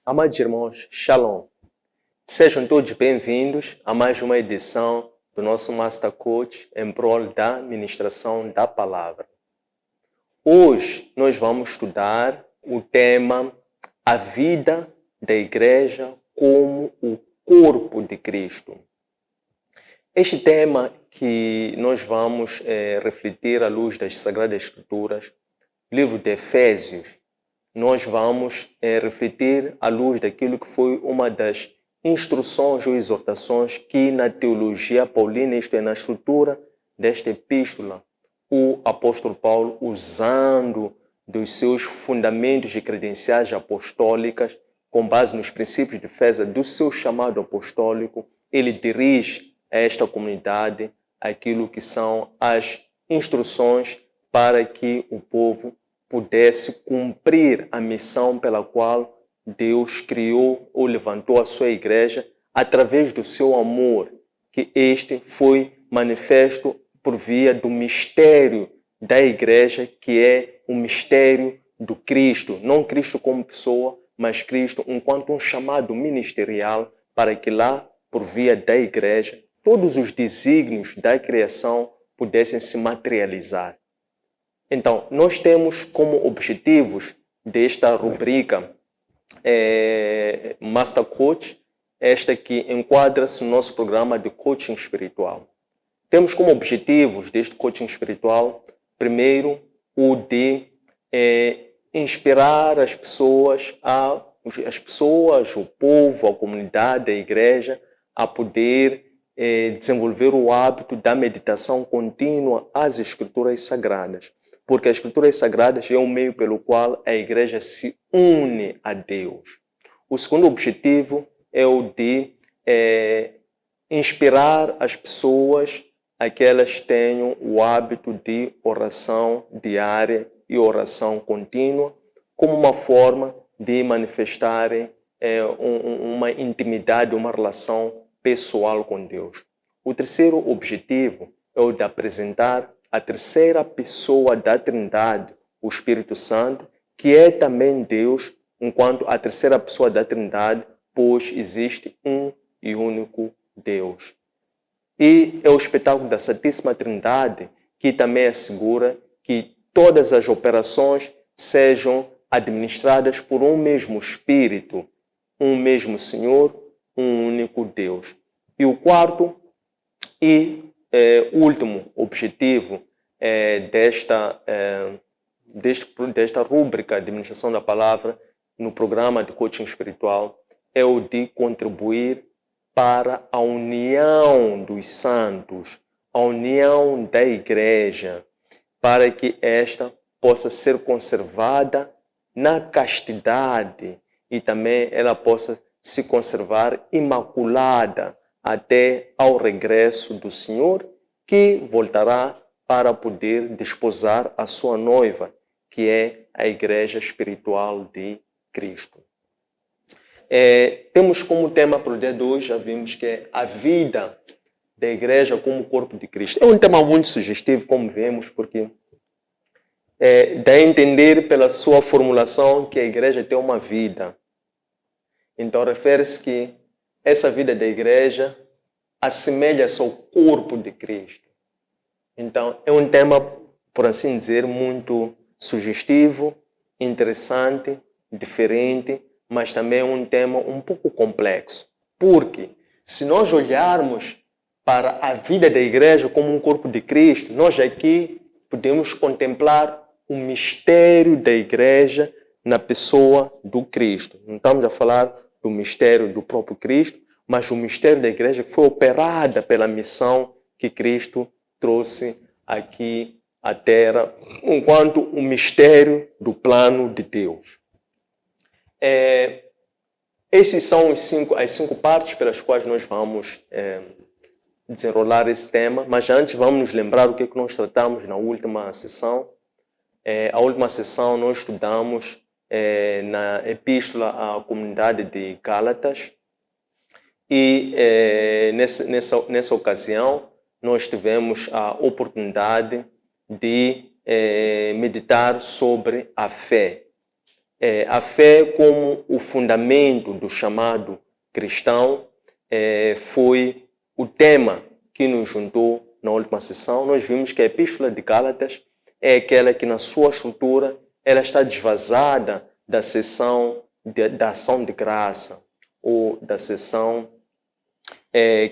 Amados irmãos, Shalom. Sejam todos bem-vindos a mais uma edição do nosso Master Coach em prol da ministração da palavra. Hoje nós vamos estudar o tema A vida da igreja como o corpo de Cristo. Este tema que nós vamos refletir à luz das Sagradas Escrituras, livro de Efésios, nós vamos refletir à luz daquilo que foi uma das instruções ou exortações que na teologia paulina, isto é, na estrutura desta epístola, o apóstolo Paulo, usando dos seus fundamentos e credenciais apostólicas, com base nos princípios de defesa do seu chamado apostólico, ele dirige a esta comunidade aquilo que são as instruções para que o povo pudesse cumprir a missão pela qual Deus criou ou levantou a sua igreja através do seu amor, que este foi manifesto por via do mistério da igreja, que é o mistério do Cristo, não Cristo como pessoa, mas Cristo enquanto um chamado ministerial para que lá, por via da igreja, todos os desígnios da criação pudessem se materializar. Então, nós temos como objetivos desta rubrica Master Coach, esta que enquadra-se no nosso programa de coaching espiritual. Temos como objetivos deste coaching espiritual, primeiro, o de inspirar as pessoas, o povo, a comunidade, a igreja, a poder desenvolver o hábito da meditação contínua às Escrituras Sagradas. Porque as Escrituras Sagradas é o meio pelo qual a igreja se une a Deus. O segundo objetivo é o de inspirar as pessoas a que elas tenham o hábito de oração diária e oração contínua, como uma forma de manifestarem uma intimidade, uma relação pessoal com Deus. O terceiro objetivo é o de apresentar a terceira pessoa da Trindade, o Espírito Santo, que é também Deus, enquanto a terceira pessoa da Trindade, pois existe um e único Deus. E é o espetáculo da Santíssima Trindade que também assegura que todas as operações sejam administradas por um mesmo Espírito, um mesmo Senhor, um único Deus. E o quarto e último objetivo desta rúbrica de administração da palavra no programa de coaching espiritual é o de contribuir para a união dos santos, a união da igreja, para que esta possa ser conservada na castidade e também ela possa se conservar imaculada até ao regresso do Senhor, que voltará para poder desposar a sua noiva, que é a igreja espiritual de Cristo. Temos como tema para o dia de hoje, já vimos que é a vida da igreja como corpo de Cristo. É um tema muito sugestivo, como vemos, porque dá a entender pela sua formulação que a igreja tem uma vida. Então refere-se que essa vida da igreja assemelha-se ao corpo de Cristo. Então, é um tema, por assim dizer, muito sugestivo, interessante, diferente, mas também é um tema um pouco complexo. Porque, se nós olharmos para a vida da igreja como um corpo de Cristo, nós aqui podemos contemplar o mistério da igreja na pessoa do Cristo. Não estamos a falar do mistério do próprio Cristo, mas o mistério da igreja que foi operada pela missão que Cristo trouxe aqui à Terra, enquanto o mistério do plano de Deus. Essas são as cinco partes pelas quais nós vamos desenrolar esse tema, mas antes vamos nos lembrar o que nós tratamos na última sessão. A última sessão nós estudamos na epístola à comunidade de Gálatas e nessa ocasião nós tivemos a oportunidade de meditar sobre a fé. A fé como o fundamento do chamado cristão foi o tema que nos juntou na última sessão. Nós vimos que a Epístola de Gálatas é aquela que, na sua estrutura, ela está desvazada da seção da ação de graça, ou da seção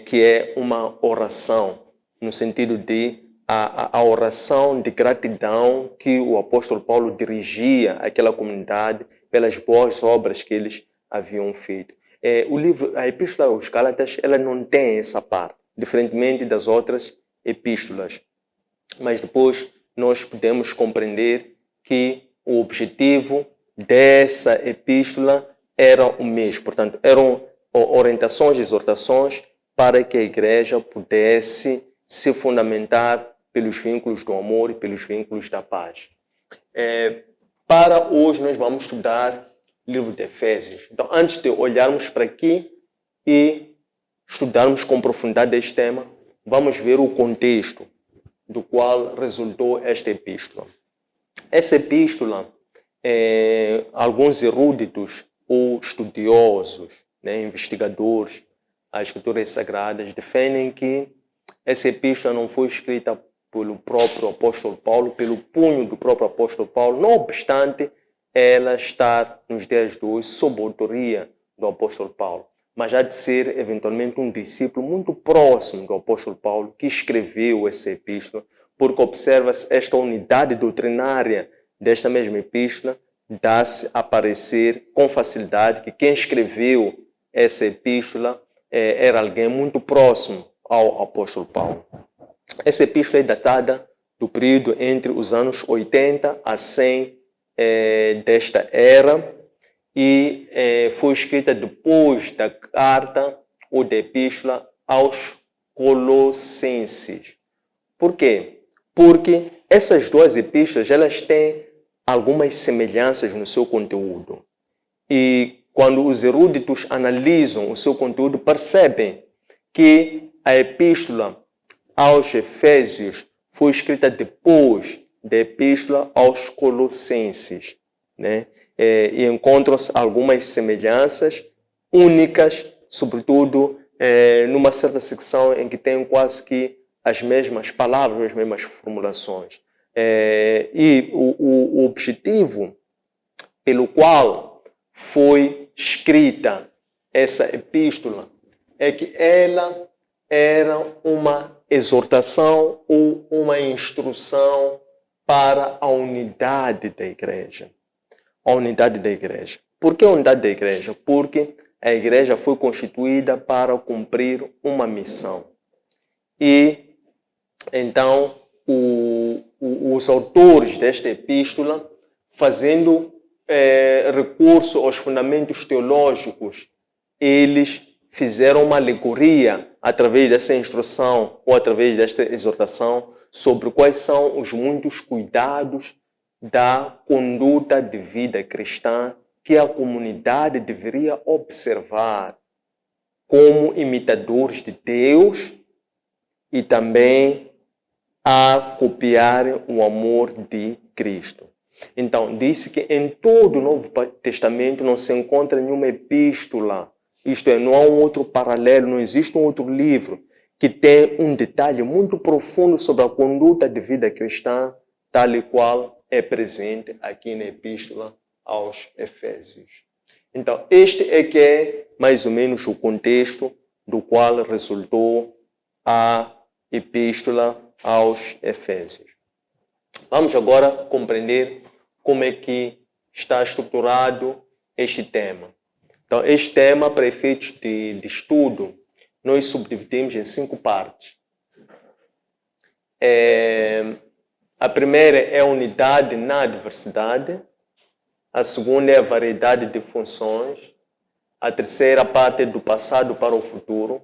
que é uma oração, no sentido de a oração de gratidão que o apóstolo Paulo dirigia àquela comunidade pelas boas obras que eles haviam feito. A Epístola aos Gálatas, ela não tem essa parte, diferentemente das outras epístolas. Mas depois nós podemos compreender que o objetivo dessa epístola era o mesmo. Portanto, eram orientações e exortações para que a igreja pudesse se fundamentar pelos vínculos do amor e pelos vínculos da paz. Para hoje nós vamos estudar o livro de Efésios. Então, antes de olharmos para aqui e estudarmos com profundidade este tema, vamos ver o contexto do qual resultou esta epístola. Essa epístola, alguns eruditos ou estudiosos, investigadores das Escrituras Sagradas, defendem que essa epístola não foi escrita pelo próprio apóstolo Paulo, pelo punho do próprio apóstolo Paulo, não obstante ela estar nos dias de hoje sob a autoria do apóstolo Paulo, mas há de ser eventualmente um discípulo muito próximo do apóstolo Paulo que escreveu essa epístola, porque observa-se esta unidade doutrinária desta mesma epístola, dá-se a parecer com facilidade que quem escreveu essa epístola era alguém muito próximo ao apóstolo Paulo. Essa epístola é datada do período entre os anos 80 a 100 desta era e foi escrita depois da carta ou da epístola aos Colossenses. Por quê? Porque essas duas epístolas elas têm algumas semelhanças no seu conteúdo. E quando os eruditos analisam o seu conteúdo, percebem que a epístola aos Efésios foi escrita depois da epístola aos Colossenses, né? E encontram-se algumas semelhanças únicas, sobretudo numa certa secção em que tem quase que as mesmas palavras, as mesmas formulações. E o objetivo pelo qual foi escrita essa epístola é que ela era uma exortação ou uma instrução para a unidade da igreja. A unidade da igreja. Por que a unidade da igreja? Porque a igreja foi constituída para cumprir uma missão. E então os autores desta epístola, fazendo recurso aos fundamentos teológicos, eles fizeram uma alegoria através dessa instrução ou através desta exortação sobre quais são os muitos cuidados da conduta de vida cristã que a comunidade deveria observar como imitadores de Deus e também a copiar o amor de Cristo. Então, disse que em todo o Novo Testamento não se encontra nenhuma epístola, isto é, não há um outro paralelo, não existe um outro livro que tem um detalhe muito profundo sobre a conduta de vida cristã, tal e qual é presente aqui na epístola aos Efésios. Então, este é que é mais ou menos o contexto do qual resultou a epístola aos Efésios. Vamos agora compreender como é que está estruturado este tema. Então, este tema, para efeitos de estudo, nós subdividimos em 5 partes. A primeira é a unidade na diversidade. A segunda é a variedade de funções. A terceira parte é do passado para o futuro.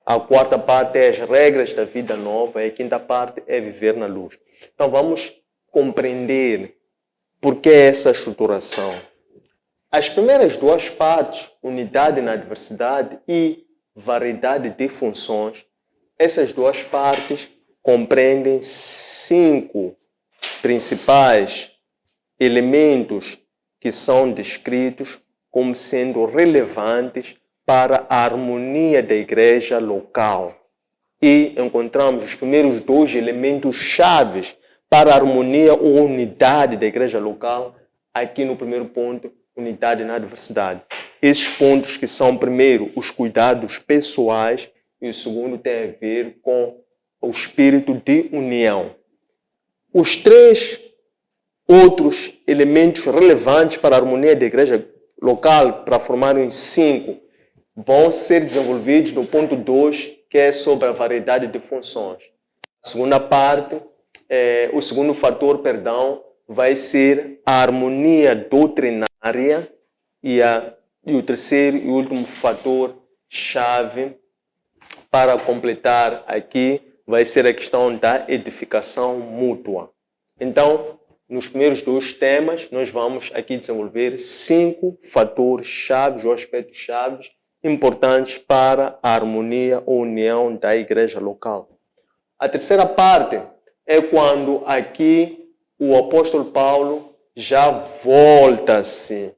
A quarta parte é as regras da vida nova. E a quinta parte é viver na luz. Então, vamos compreender por que essa estruturação. As primeiras 2 partes, unidade na diversidade e variedade de funções, essas 2 partes compreendem 5 principais elementos que são descritos como sendo relevantes para a harmonia da igreja local. E encontramos os primeiros dois elementos chaves para a harmonia ou unidade da igreja local, aqui no primeiro ponto, unidade na diversidade. Esses pontos que são, primeiro, os cuidados pessoais, e o segundo tem a ver com o espírito de união. Os três outros elementos relevantes para a harmonia da igreja local, para formarem 5, vão ser desenvolvidos no ponto 2, que é sobre a variedade de funções. A segunda parte, o segundo fator, vai ser a harmonia doutrinária e o terceiro e último fator chave para completar aqui vai ser a questão da edificação mútua. Então, nos primeiros 2 temas, nós vamos aqui desenvolver 5 fatores chaves ou aspectos chaves importantes para a harmonia ou união da igreja local. A terceira parte é quando aqui o apóstolo Paulo já volta-se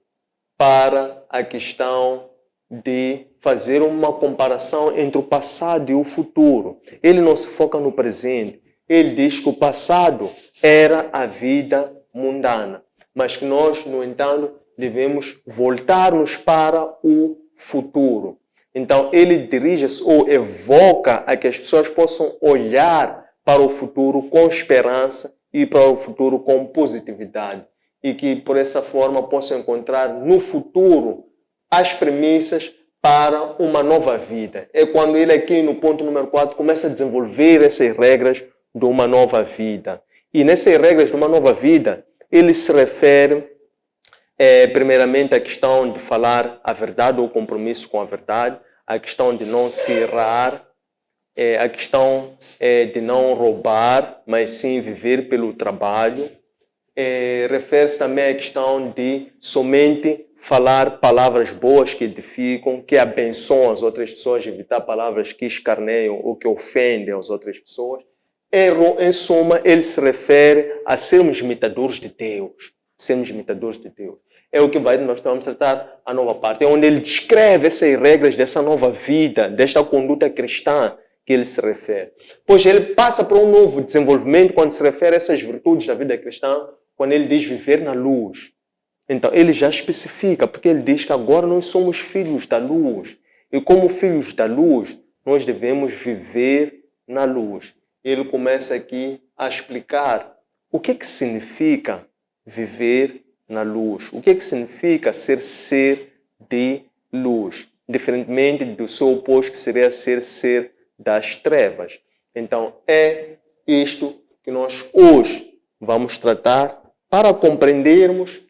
para a questão de fazer uma comparação entre o passado e o futuro. Ele não se foca no presente. Ele diz que o passado era a vida mundana, mas que nós, no entanto, devemos voltar-nos para o futuro. Então, ele dirige-se ou evoca a que as pessoas possam olhar para o futuro com esperança e para o futuro com positividade. E que, por essa forma, possam encontrar no futuro as premissas para uma nova vida. É quando ele aqui, no ponto número 4, começa a desenvolver essas regras de uma nova vida. E nessas regras de uma nova vida, ele se refere primeiramente à questão de falar a verdade ou compromisso com a verdade, a questão de não se errar, a questão de não roubar, mas sim viver pelo trabalho. Refere-se também à questão de somente falar palavras boas que edificam, que abençoam as outras pessoas, evitar palavras que escarneiam ou que ofendem as outras pessoas. Em suma, ele se refere a sermos imitadores de Deus. Sermos imitadores de Deus. É o que nós vamos tratar a nova parte. É onde ele descreve essas regras dessa nova vida, desta conduta cristã que ele se refere. Pois ele passa para um novo desenvolvimento quando se refere a essas virtudes da vida cristã, quando ele diz viver na luz. Então, ele já especifica, porque ele diz que agora nós somos filhos da luz. E como filhos da luz, nós devemos viver na luz. Ele começa aqui a explicar o que significa viver na luz. O que significa ser de luz. Diferentemente do seu oposto, que seria ser das trevas. Então, é isto que nós hoje vamos tratar para compreendermos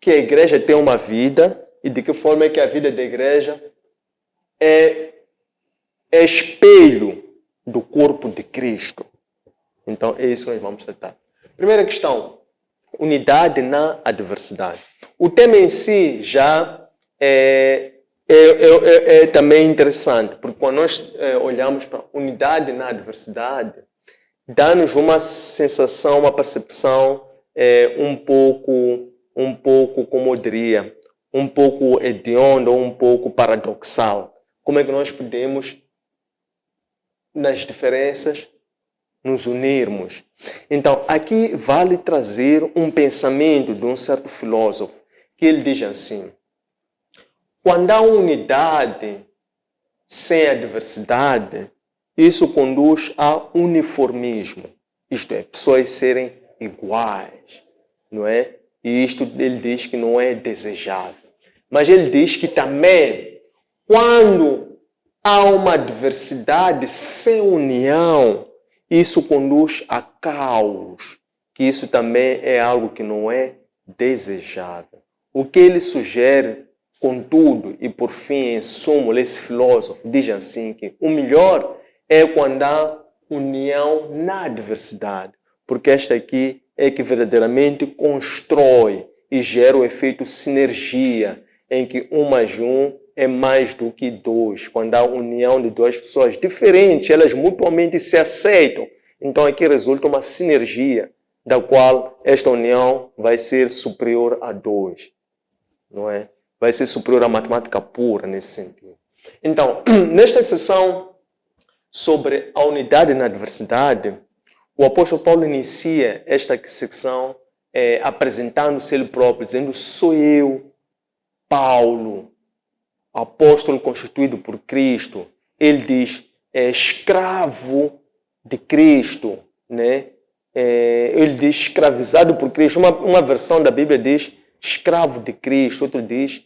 que a igreja tem uma vida e de que forma é que a vida da igreja é espelho do corpo de Cristo. Então, é isso que nós vamos tratar. Primeira questão, unidade na adversidade. O tema em si já é também interessante, porque quando nós olhamos para unidade na adversidade, dá-nos uma sensação, uma percepção um pouco, como eu diria, um pouco hedionda ou um pouco paradoxal. Como é que nós podemos, nas diferenças, nos unirmos? Então, aqui vale trazer um pensamento de um certo filósofo, que ele diz assim: quando há unidade sem a diversidade, isso conduz a uniformismo. Isto é, pessoas serem iguais, não é? E isto ele diz que não é desejável. Mas ele diz que também, quando há uma diversidade sem união, isso conduz a caos, que isso também é algo que não é desejável. O que ele sugere, contudo, e por fim, em suma, esse filósofo diz assim que o melhor é quando há união na diversidade, porque esta aqui é que verdadeiramente constrói e gera o efeito sinergia, em que 1 mais 1 é mais do que 2. Quando há união de duas pessoas diferentes, elas mutuamente se aceitam. Então aqui resulta uma sinergia da qual esta união vai ser superior a 2, não é? Vai ser superior à matemática pura nesse sentido. Então, nesta sessão sobre a unidade na diversidade, o apóstolo Paulo inicia esta secção apresentando-se ele próprio, dizendo: sou eu, Paulo, apóstolo constituído por Cristo. Ele diz, escravo de Cristo, né? Ele diz escravizado por Cristo. Uma versão da Bíblia diz escravo de Cristo, outro diz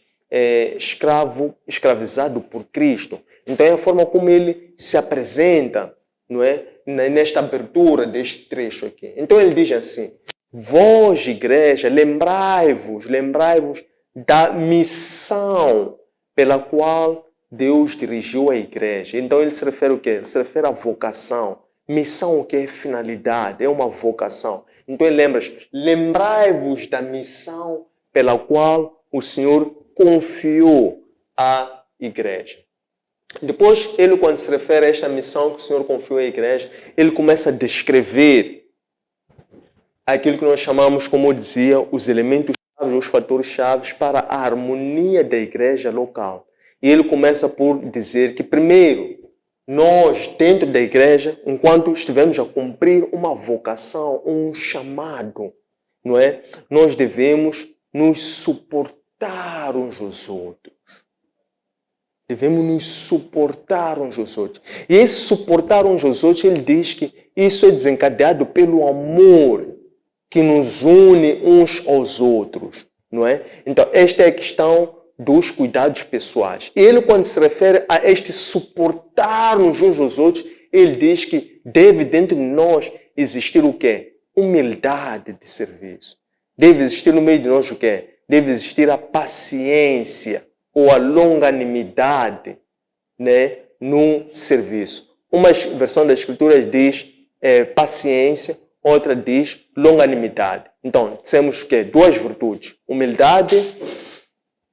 escravizado por Cristo. Então é a forma como ele se apresenta, não é? Nesta abertura deste trecho aqui. Então ele diz assim: vós, igreja, lembrai-vos da missão pela qual Deus dirigiu a igreja. Então ele se refere ao quê? Ele se refere à vocação. Missão, o que é finalidade? É uma vocação. Então ele lembrai-vos da missão pela qual o Senhor confiou à igreja. Depois, ele, quando se refere a esta missão que o Senhor confiou à igreja, ele começa a descrever aquilo que nós chamamos, como eu dizia, os elementos chaves, os fatores chaves para a harmonia da igreja local. E ele começa por dizer que, primeiro, nós, dentro da igreja, enquanto estivemos a cumprir uma vocação, um chamado, não é? Nós devemos nos suportar uns aos outros. Devemos nos suportar uns aos outros. E esse suportar uns aos outros, ele diz que isso é desencadeado pelo amor que nos une uns aos outros, não é? Então, esta é a questão dos cuidados pessoais. E ele, quando se refere a este suportar-nos uns aos outros, ele diz que deve dentro de nós existir o quê? Humildade de serviço. Deve existir no meio de nós o quê? Deve existir a paciência ou a longanimidade, né, no serviço. Uma versão da Escritura diz paciência, outra diz longanimidade. Então, temos o quê? Duas virtudes. Humildade,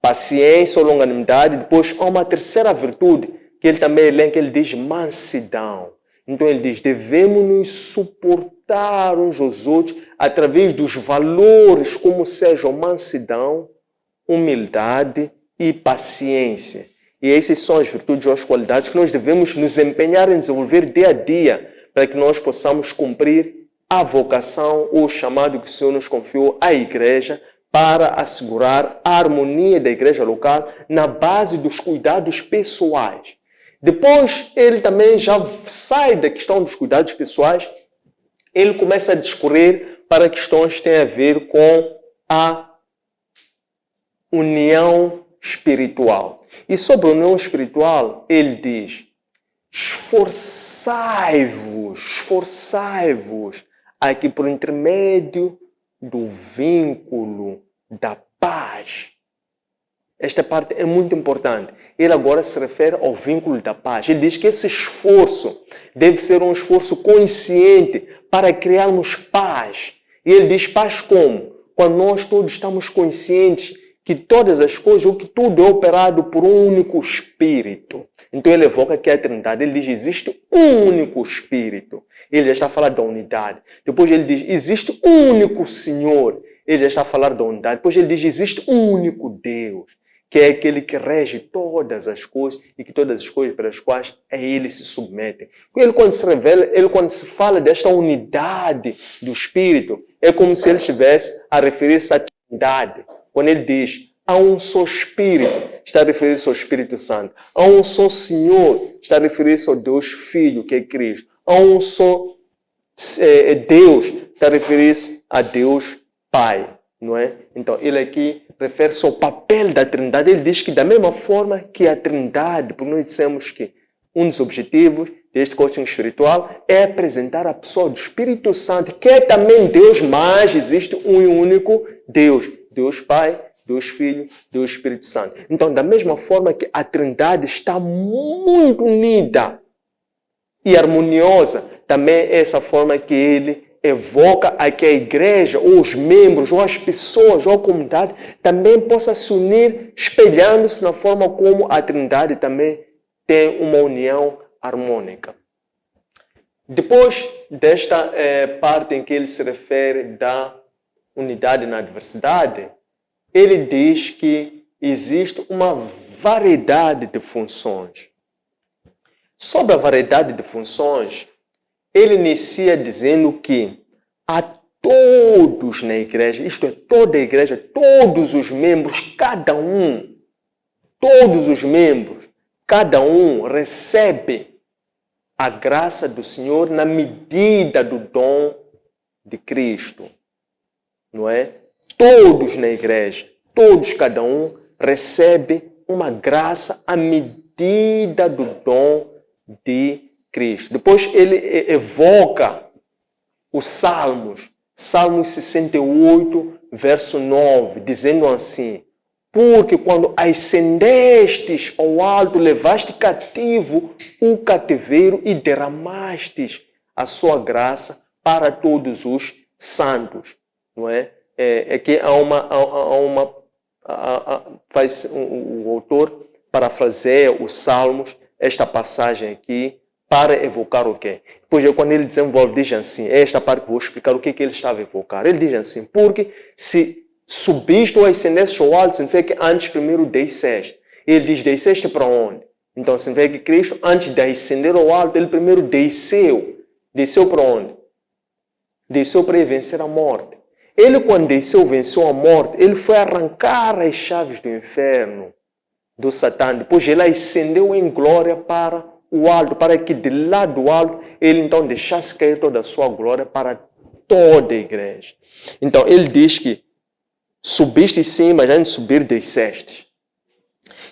paciência ou longanimidade. Depois há uma terceira virtude que ele também elenca, ele diz mansidão. Então ele diz, devemos nos suportar uns aos outros através dos valores como sejam mansidão, humildade e paciência. E essas são as virtudes ou as qualidades que nós devemos nos empenhar em desenvolver dia a dia para que nós possamos cumprir a vocação ou o chamado que o Senhor nos confiou à igreja para assegurar a harmonia da igreja local na base dos cuidados pessoais. Depois, ele também já sai da questão dos cuidados pessoais, ele começa a discorrer para questões que têm a ver com a união espiritual. E sobre a união espiritual, ele diz, esforçai-vos a que por intermédio do vínculo da paz. Esta parte é muito importante. Ele agora se refere ao vínculo da paz. Ele diz que esse esforço deve ser um esforço consciente para criarmos paz. E ele diz paz como? Quando nós todos estamos conscientes que todas as coisas, ou que tudo é operado por um único Espírito. Então ele evoca aqui a Trindade. Ele diz, existe um único Espírito. Ele já está a falar da unidade. Depois ele diz, existe um único Senhor. Ele já está a falar da unidade. Depois ele diz, existe um único Deus, que é aquele que rege todas as coisas e que todas as coisas pelas quais a ele se submetem. Ele, quando se revela, ele, quando se fala desta unidade do Espírito, é como se ele estivesse a referir-se à Trindade. Quando ele diz, há um só Espírito, está a referir-se ao Espírito Santo. Há um só Senhor, está a referir-se ao Deus Filho, que é Cristo. Há um só Deus, está a referir-se a Deus Pai, não é? Então, ele aqui refere-se ao papel da Trindade. Ele diz que da mesma forma que a Trindade, porque nós dissemos que um dos objetivos deste coaching espiritual é apresentar a pessoa do Espírito Santo, que é também Deus, mas existe um e único Deus. Deus Pai, Deus Filho, Deus Espírito Santo. Então, da mesma forma que a Trindade está muito unida e harmoniosa, também é essa forma que ele evoca a que a igreja, ou os membros, ou as pessoas, ou a comunidade também possa se unir, espelhando-se na forma como a Trindade também tem uma união harmônica. Depois desta parte em que ele se refere da unidade na diversidade, ele diz que existe uma variedade de funções. Sobre a variedade de funções, ele inicia dizendo que a todos na igreja, isto é, toda a igreja, todos os membros, todos os membros, cada um recebe a graça do Senhor na medida do dom de Cristo. Não é? Todos na igreja, todos, cada um, recebe uma graça à medida do dom de Cristo. Depois ele evoca os Salmos, Salmos 68, verso 9, dizendo assim: porque quando ascendestes ao alto, levaste cativo o cativeiro e derramastes a sua graça para todos os santos. Não é? É que o autor parafraseia os Salmos, esta passagem aqui, para evocar o quê? Depois, quando ele desenvolve, diz assim, esta parte que vou explicar o que ele estava a evocar. Ele diz assim, porque se subiste ou ascendeste ao alto, significa que antes primeiro desceste. Ele diz, desceste para onde? Então, significa que Cristo, antes de ascender ao alto, ele primeiro desceu. Desceu para onde? Desceu para vencer a morte. Ele, quando desceu, venceu a morte, ele foi arrancar as chaves do inferno, do Satã. Depois ele ascendeu em glória para o alto, para que de lá do alto ele então deixasse cair toda a sua glória para toda a igreja. Então ele diz que subiste sim, mas antes de subir desceste.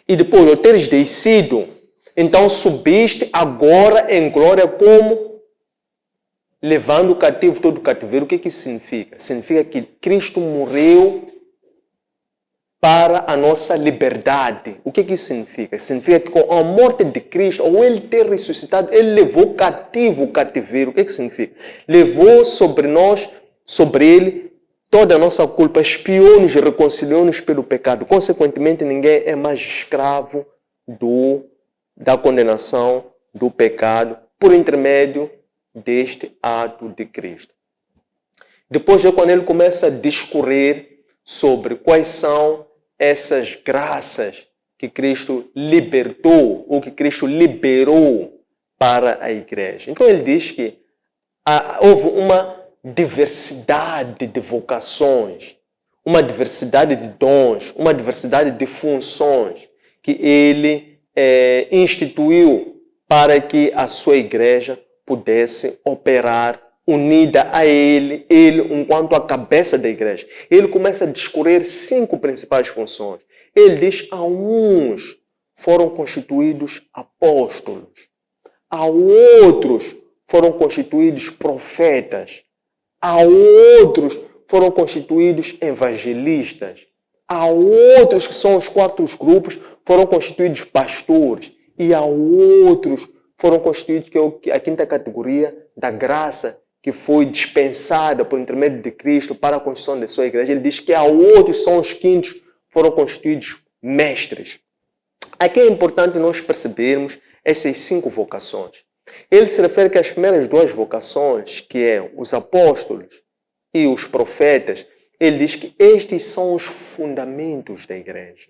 E depois de teres descido, então subiste agora em glória como? Levando o cativo todo o cativeiro. O que isso significa? Significa que Cristo morreu para a nossa liberdade. O que isso significa? Significa que com a morte de Cristo, ou ele ter ressuscitado, ele levou cativo o cativeiro. O que significa? Levou sobre nós, sobre ele, toda a nossa culpa, expiou-nos e reconciliou-nos pelo pecado. Consequentemente, ninguém é mais escravo da condenação do pecado por intermédio deste ato de Cristo. Depois, quando ele começa a discorrer sobre quais são essas graças que Cristo libertou, ou que Cristo liberou para a igreja. Então ele diz que houve uma diversidade de vocações, uma diversidade de dons, uma diversidade de funções que ele instituiu para que a sua igreja pudesse operar unida a ele enquanto a cabeça da igreja. Ele começa a discorrer 5 principais funções. Ele diz, a uns foram constituídos apóstolos, a outros foram constituídos profetas, a outros foram constituídos evangelistas, a outros, que são os 4 grupos, foram constituídos pastores, e a outros foram constituídos, que é a 5ª categoria da graça, que foi dispensada por intermédio de Cristo para a construção da sua igreja. Ele diz que a outros, são os 5º, foram constituídos mestres. Aqui é importante nós percebermos essas 5 vocações. Ele se refere que as primeiras 2 vocações, que é os apóstolos e os profetas, ele diz que estes são os fundamentos da igreja.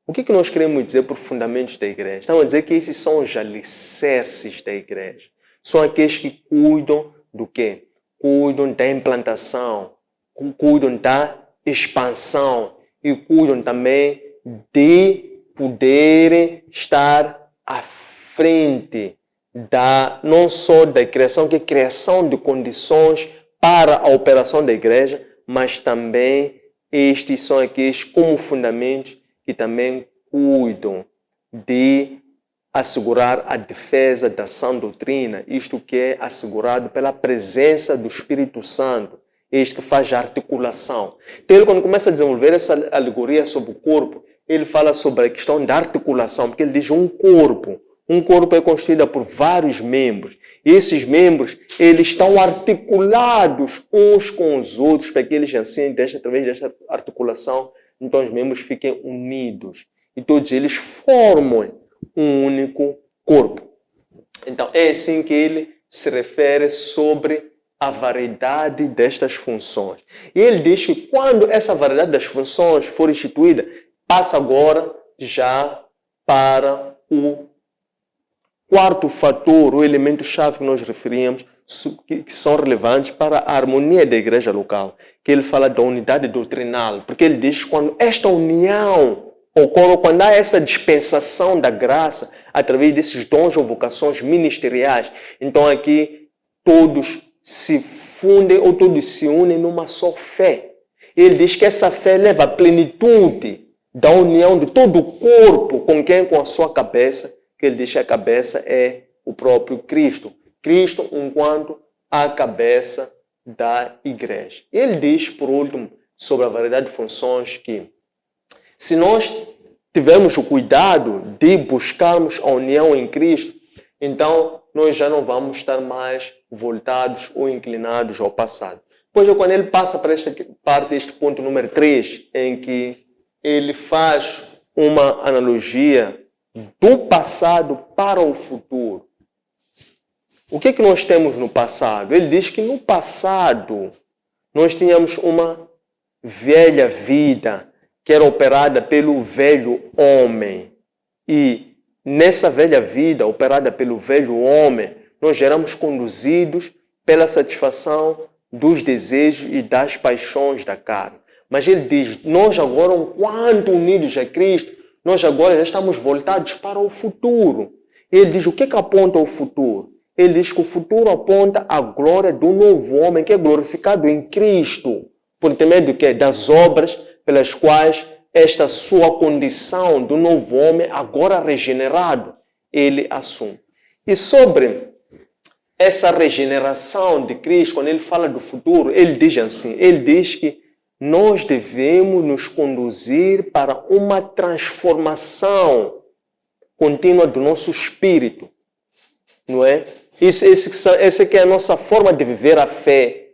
O que nós queremos dizer por fundamentos da igreja? Estamos a dizer que esses são os alicerces da igreja. São aqueles que cuidam do quê? Cuidam da implantação, cuidam da expansão e cuidam também de poderem estar à frente não só da criação, que é a criação de condições para a operação da igreja, mas também estes são aqueles como fundamentos que também cuidam de assegurar a defesa da sã doutrina, isto que é assegurado pela presença do Espírito Santo, este que faz a articulação. Então ele, quando começa a desenvolver essa alegoria sobre o corpo, ele fala sobre a questão da articulação, porque ele diz um corpo é constituído por vários membros, e esses membros, eles estão articulados uns com os outros, para que eles assim, através desta articulação, então os membros fiquem unidos, e todos eles formam um único corpo. Então é assim que ele se refere sobre a variedade destas funções. E ele diz que quando essa variedade das funções for instituída, passa agora já para o quarto fator, o elemento-chave que nós referimos, que são relevantes para a harmonia da igreja local, que ele fala da unidade doutrinal, porque ele diz que quando esta união ocorre, quando há essa dispensação da graça, através desses dons ou vocações ministeriais, então aqui todos se fundem ou todos se unem numa só fé. Ele diz que essa fé leva à plenitude da união de todo o corpo com quem? Com a sua cabeça, que ele diz que a cabeça é o próprio Cristo. Cristo enquanto a cabeça da igreja. Ele diz, por último, sobre a variedade de funções que se nós tivermos o cuidado de buscarmos a união em Cristo, então nós já não vamos estar mais voltados ou inclinados ao passado. Pois é quando ele passa para esta parte, este ponto número 3, em que ele faz uma analogia do passado para o futuro. O que é que nós temos no passado? Ele diz que no passado nós tínhamos uma velha vida que era operada pelo velho homem. E nessa velha vida operada pelo velho homem, nós éramos conduzidos pela satisfação dos desejos e das paixões da carne. Mas ele diz, nós agora, enquanto unidos a Cristo, nós agora já estamos voltados para o futuro. Ele diz, o que aponta o futuro? Ele diz que o futuro aponta a glória do novo homem que é glorificado em Cristo, por intermédio do quê? Das obras pelas quais esta sua condição do novo homem, agora regenerado, ele assume. E sobre essa regeneração de Cristo, quando ele fala do futuro, ele diz assim, ele diz que nós devemos nos conduzir para uma transformação contínua do nosso espírito, não é? Essa que é a nossa forma de viver a fé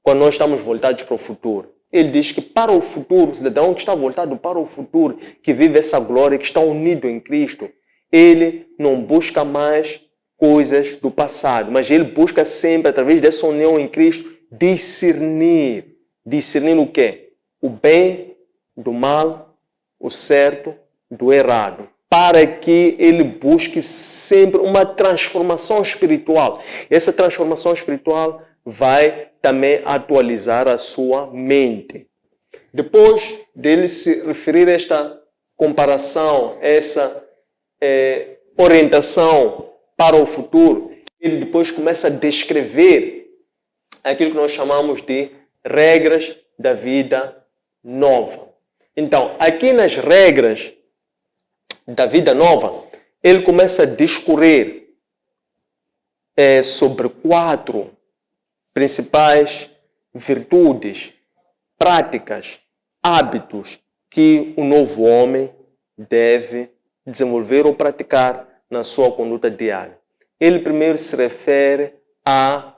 quando nós estamos voltados para o futuro. Ele diz que para o futuro, o cidadão que está voltado para o futuro, que vive essa glória, que está unido em Cristo, ele não busca mais coisas do passado, mas ele busca sempre, através dessa união em Cristo, discernir. Discernir o quê? O bem do mal, o certo do errado. Para que ele busque sempre uma transformação espiritual. Essa transformação espiritual vai também atualizar a sua mente. Depois dele se referir a esta comparação, essa orientação para o futuro, ele depois começa a descrever aquilo que nós chamamos de regras da vida nova. Então, aqui nas regras da vida nova, ele começa a discorrer sobre 4 principais virtudes, práticas, hábitos que o novo homem deve desenvolver ou praticar na sua conduta diária. Ele primeiro se refere a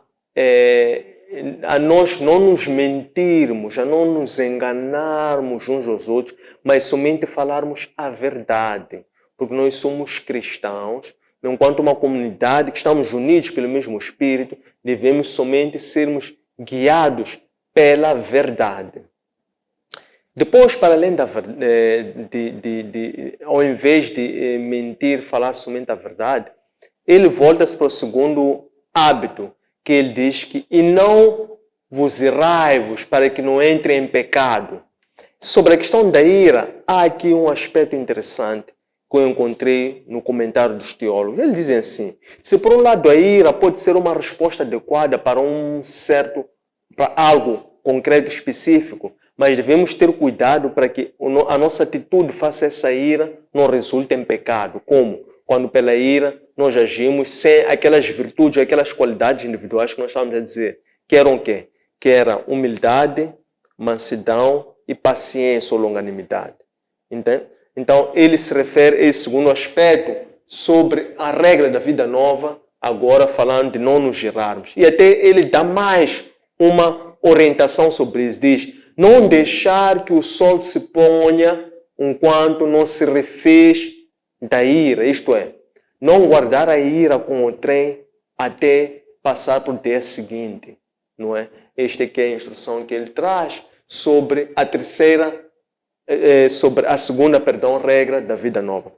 nós não nos mentirmos, a não nos enganarmos uns aos outros, mas somente falarmos a verdade. Porque nós somos cristãos, enquanto uma comunidade que estamos unidos pelo mesmo Espírito, devemos somente sermos guiados pela verdade. Depois, para além ao invés de mentir, falar somente a verdade, ele volta-se para o segundo hábito, que ele diz que e não vos irai-vos para que não entrem em pecado. Sobre a questão da ira, há aqui um aspecto interessante que eu encontrei no comentário dos teólogos. Eles dizem assim, se por um lado a ira pode ser uma resposta adequada para para algo concreto específico, mas devemos ter cuidado para que a nossa atitude face a essa ira não resulte em pecado. Como? Quando pela ira nós agimos sem aquelas virtudes, aquelas qualidades individuais que nós estávamos a dizer. Que eram o quê? Que era humildade, mansidão e paciência ou longanimidade. Entende? Então, ele se refere a esse segundo aspecto sobre a regra da vida nova, agora falando de não nos girarmos. E até ele dá mais uma orientação sobre isso. Diz, não deixar que o sol se ponha enquanto não se refez da ira. Isto é, não guardar a ira com o trem até passar para o dia seguinte, não é? Esta aqui é a instrução que ele traz sobre a segunda regra da vida nova.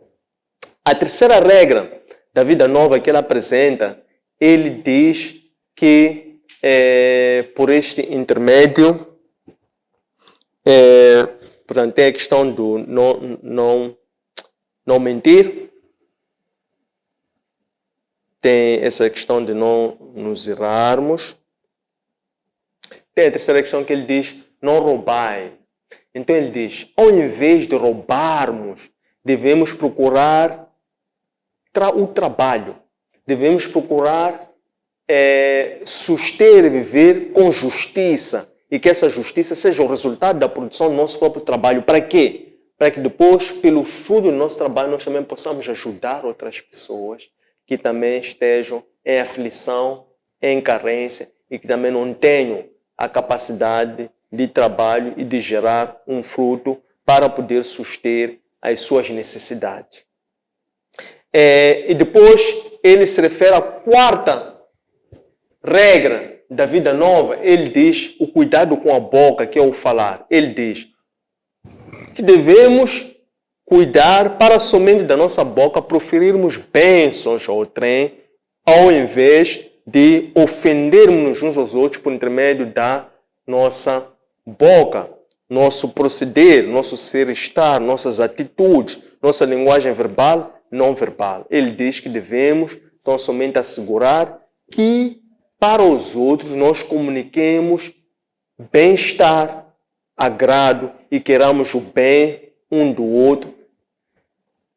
A terceira regra da vida nova que ele apresenta, ele diz que por este intermédio, portanto, tem a questão do não mentir, tem essa questão de não nos irarmos, tem a terceira questão que ele diz, não roubai. Então ele diz, ao invés de roubarmos, devemos procurar o trabalho, devemos procurar suster e viver com justiça, e que essa justiça seja o resultado da produção do nosso próprio trabalho. Para quê? Para que depois, pelo fruto do nosso trabalho, nós também possamos ajudar outras pessoas que também estejam em aflição, em carência, e que também não tenham a capacidade de trabalho e de gerar um fruto para poder suster as suas necessidades. E depois ele se refere à quarta regra da vida nova. Ele diz o cuidado com a boca, que é o falar. Ele diz que devemos cuidar para somente da nossa boca proferirmos bênçãos ao trem, ao invés de ofendermos uns aos outros por intermédio da nossa boca, nosso proceder, nosso ser estar, nossas atitudes, nossa linguagem verbal, não verbal. Ele diz que devemos então somente assegurar que para os outros nós comuniquemos bem-estar, agrado e queramos o bem um do outro,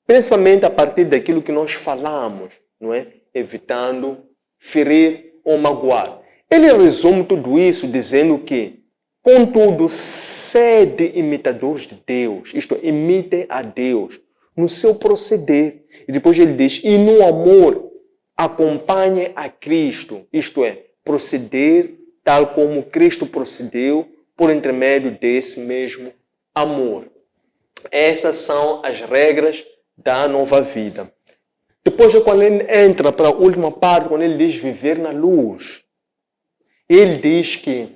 principalmente a partir daquilo que nós falamos, não é? Evitando ferir ou magoar. Ele resume tudo isso dizendo que, contudo, sede imitadores de Deus, isto é, imitem a Deus no seu proceder. E depois ele diz, e no amor acompanhe a Cristo, isto é, proceder tal como Cristo procedeu por intermédio desse mesmo amor. Essas são as regras da nova vida. Depois, quando ele entra para a última parte, quando ele diz viver na luz, ele diz que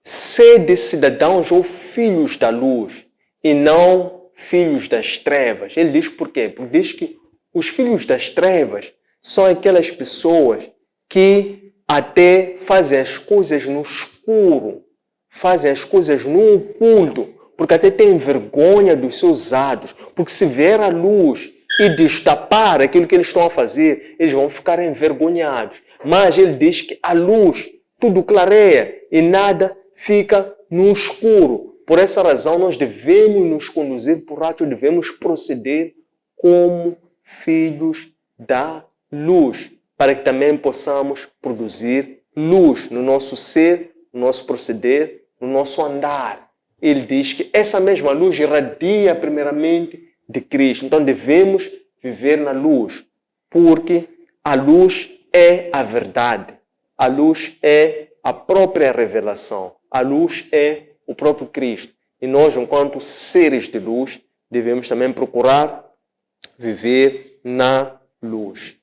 sede cidadãos ou filhos da luz e não filhos das trevas. Ele diz por quê? Porque diz que os filhos das trevas são aquelas pessoas que até fazem as coisas no escuro, fazem as coisas no oculto, porque até têm vergonha dos seus atos, porque se vier a luz e destapar aquilo que eles estão a fazer, eles vão ficar envergonhados. Mas ele diz que a luz tudo clareia e nada fica no escuro. Por essa razão, nós devemos nos conduzir por rádio, devemos proceder como filhos da luz, para que também possamos produzir luz no nosso ser, no nosso proceder, no nosso andar. Ele diz que essa mesma luz irradia primeiramente de Cristo. Então devemos viver na luz, porque a luz é a verdade. A luz é a própria revelação. A luz é o próprio Cristo. E nós, enquanto seres de luz, devemos também procurar viver na luz.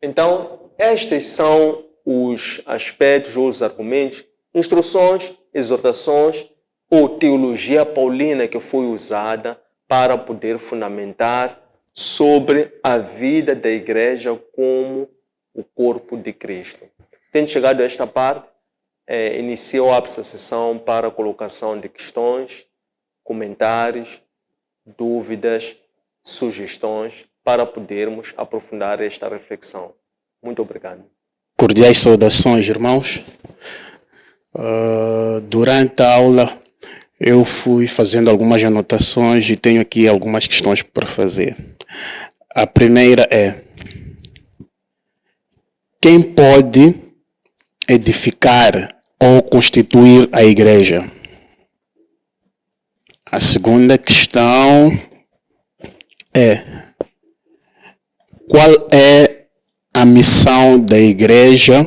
Então, estes são os aspectos ou os argumentos, instruções, exortações ou teologia paulina que foi usada para poder fundamentar sobre a vida da igreja como o corpo de Cristo. Tendo chegado a esta parte, iniciou a sessão para a colocação de questões, comentários, dúvidas, sugestões, para podermos aprofundar esta reflexão. Muito obrigado. Cordiais saudações, irmãos. Durante a aula, eu fui fazendo algumas anotações e tenho aqui algumas questões para fazer. A primeira é: quem pode edificar ou constituir a igreja? A segunda questão é: qual é a missão da igreja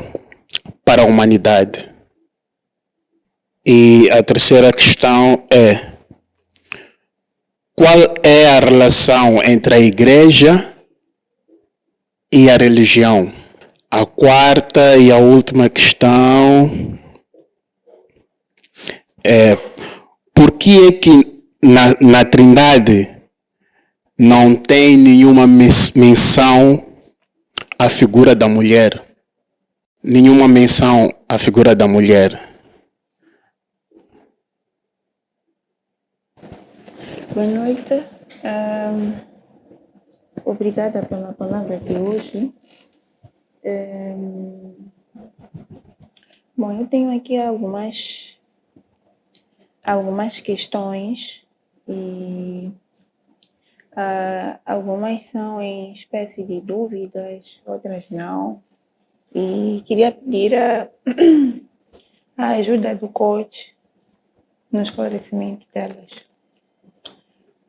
para a humanidade? E a terceira questão é: qual é a relação entre a igreja e a religião? A quarta e a última questão é: por que é que na Trindade não tem nenhuma menção à figura da mulher? Nenhuma menção à figura da mulher. Boa noite. Obrigada pela palavra de hoje. Bom, eu tenho aqui algumas questões e algumas são em espécie de dúvidas, outras não. E queria pedir a ajuda do coach no esclarecimento delas.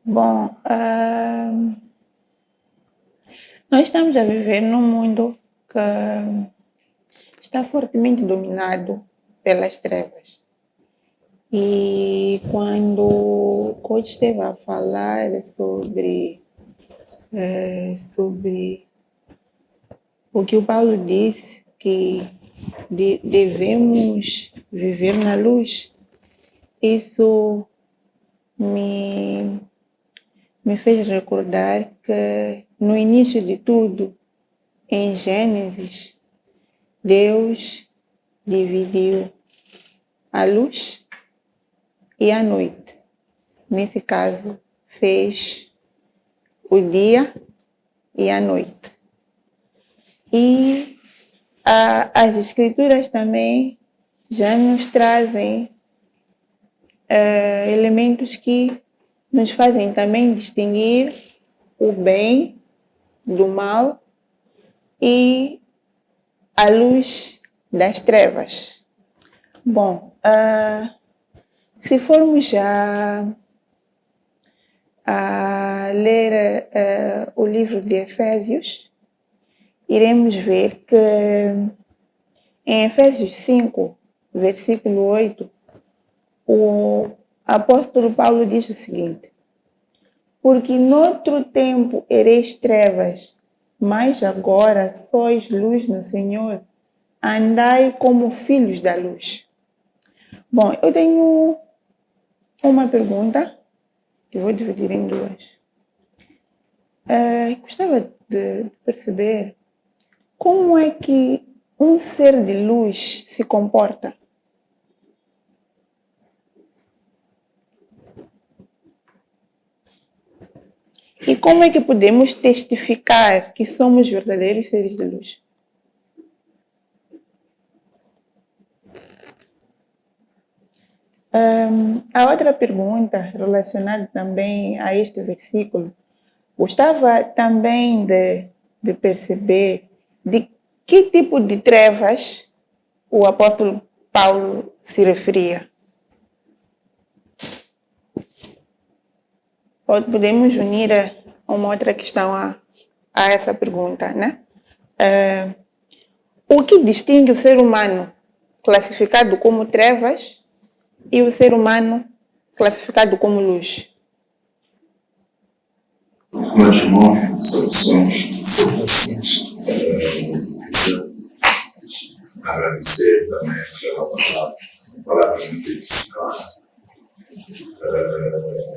Bom, nós estamos a viver num mundo que está fortemente dominado pelas trevas. E quando o coach esteve a falar sobre o que o Paulo disse, que devemos viver na luz, isso me fez recordar que no início de tudo, em Gênesis, Deus dividiu a luz e a noite. Nesse caso, fez o dia e a noite. E as escrituras também já nos trazem elementos que nos fazem também distinguir o bem do mal e a luz das trevas. Bom, se formos a ler o livro de Efésios, iremos ver que em Efésios 5, versículo 8, o apóstolo Paulo diz o seguinte: porque noutro tempo ereis trevas, mas agora sois luz no Senhor, andai como filhos da luz. Bom, eu tenho uma pergunta que vou dividir em duas. Gostava de perceber como é que um ser de luz se comporta. E como é que podemos testificar que somos verdadeiros seres de luz? A outra pergunta, relacionada também a este versículo, gostava também de perceber de que tipo de trevas o apóstolo Paulo se referia. Podemos unir uma outra questão a essa pergunta, né? O que distingue o ser humano classificado como trevas e o ser humano classificado como luz? Meus irmãos, saudações. Agradecer também pela palavra muito edificante.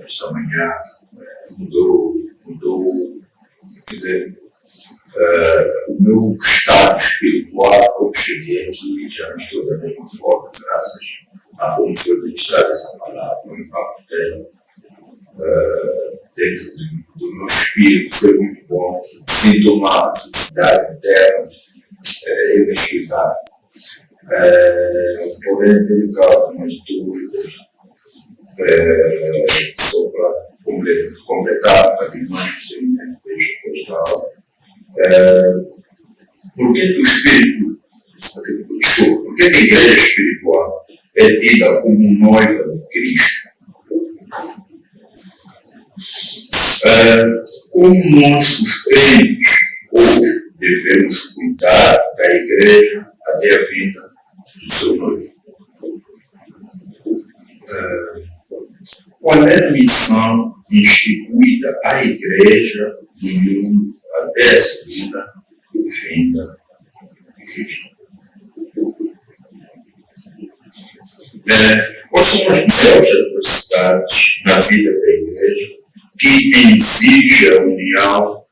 Esta manhã mudou, quer dizer, o meu estado espiritual, quando cheguei aqui, já não estou da mesma forma, graças a como foi ministrada essa palavra, o impacto dela dentro do meu espírito foi muito bom, sinto uma felicidade interna, inexplicável. Porém, tenho algumas dúvidas, só para completar um bocadinho mais o segmento desta aula. Por que o espírito, por que a igreja espiritual é tida como noiva de Cristo? Como nós, os crentes, hoje devemos cuidar da igreja até a vinda do seu noivo? Qual é a missão instituída à igreja no mundo até a segunda vinda Cristo. Quais são as maiores adversidades na vida da Igreja que exige a união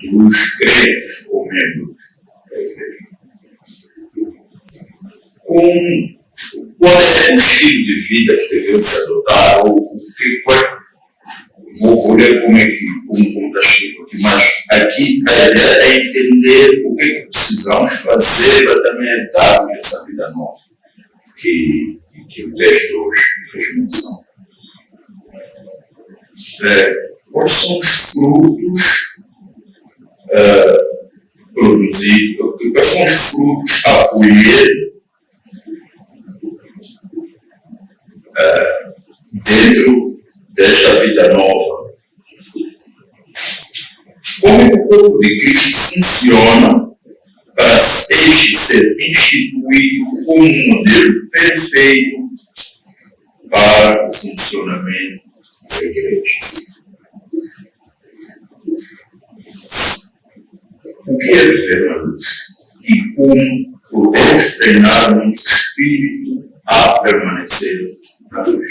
dos crentes ou membros da Igreja? Qual é o estilo de vida que devemos adotar? Vou ler como está escrito aqui, mas aqui a ideia é entender o que precisamos fazer para também darmos essa vida nova que o texto hoje fez menção. Quais são os frutos produzidos, quais são os frutos a colher dentro desta vida nova? Como o corpo de Cristo funciona para este ser instituído como um modelo perfeito para o funcionamento da Igreja? O que é viver na luz? E como podemos treinarmos o Espírito a permanecer na luz?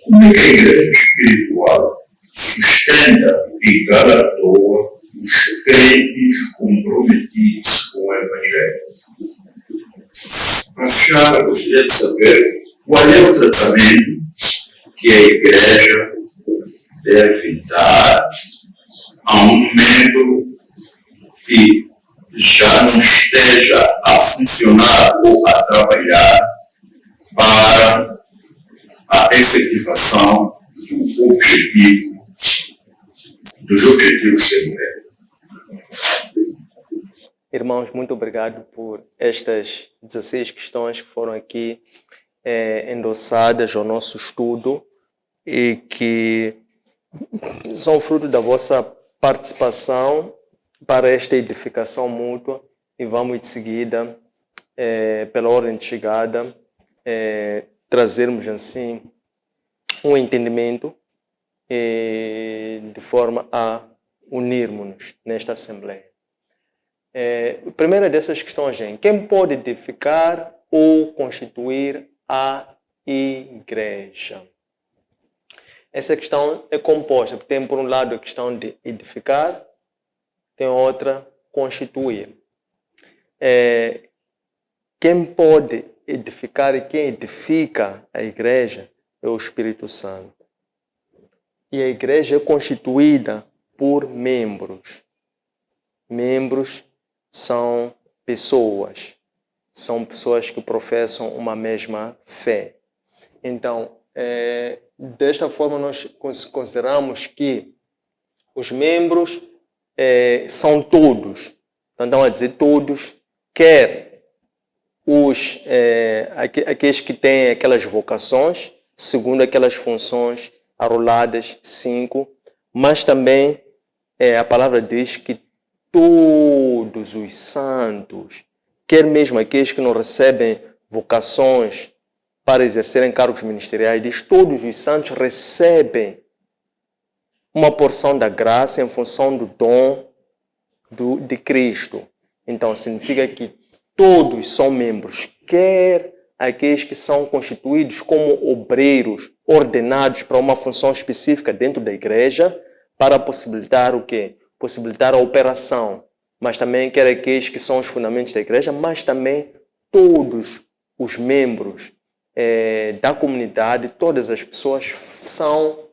Como é que a Igreja espiritual sustenta e galardoa os crentes comprometidos com o Evangelho? Para fechar, eu gostaria de saber qual é o tratamento que a Igreja deve dar a um membro que já não esteja a funcionar ou a trabalhar para a efetivação dos objetivos da Igreja. Irmãos, muito obrigado por estas 16 questões que foram aqui endossadas ao nosso estudo e que são fruto da vossa participação para esta edificação mútua, e vamos de seguida, pela ordem de chegada, trazermos assim um entendimento de forma a unirmos-nos nesta Assembleia. A primeira dessas questões é: quem pode edificar ou constituir a Igreja? Essa questão é composta, porque tem por um lado a questão de edificar, tem outra, constituir. Quem pode edificar e quem edifica a Igreja é o Espírito Santo. E a Igreja é constituída por membros. Membros são pessoas que professam uma mesma fé. Então, desta forma, nós consideramos que os membros são todos, então a dizer todos, quer aqueles que têm aquelas vocações, segundo aquelas funções arroladas 5, mas também a palavra diz que todos os santos, quer mesmo aqueles que não recebem vocações para exercerem cargos ministeriais, diz todos os santos recebem uma porção da graça em função do dom de Cristo. Então, significa que todos são membros, quer aqueles que são constituídos como obreiros, ordenados para uma função específica dentro da igreja, para possibilitar o quê? Possibilitar a operação. Mas também quer aqueles que são os fundamentos da igreja, mas também todos os membros da comunidade, todas as pessoas são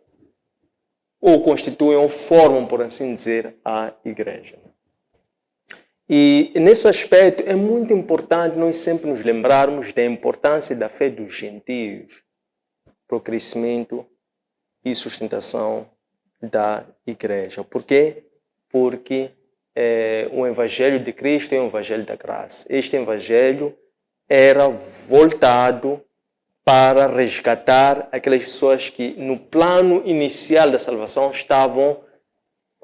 ou constituem ou formam, por assim dizer, a igreja. E nesse aspecto é muito importante nós sempre nos lembrarmos da importância da fé dos gentios para o crescimento e sustentação da igreja. Por quê? Porque o evangelho de Cristo é o evangelho da graça. Este evangelho era voltado para resgatar aquelas pessoas que no plano inicial da salvação estavam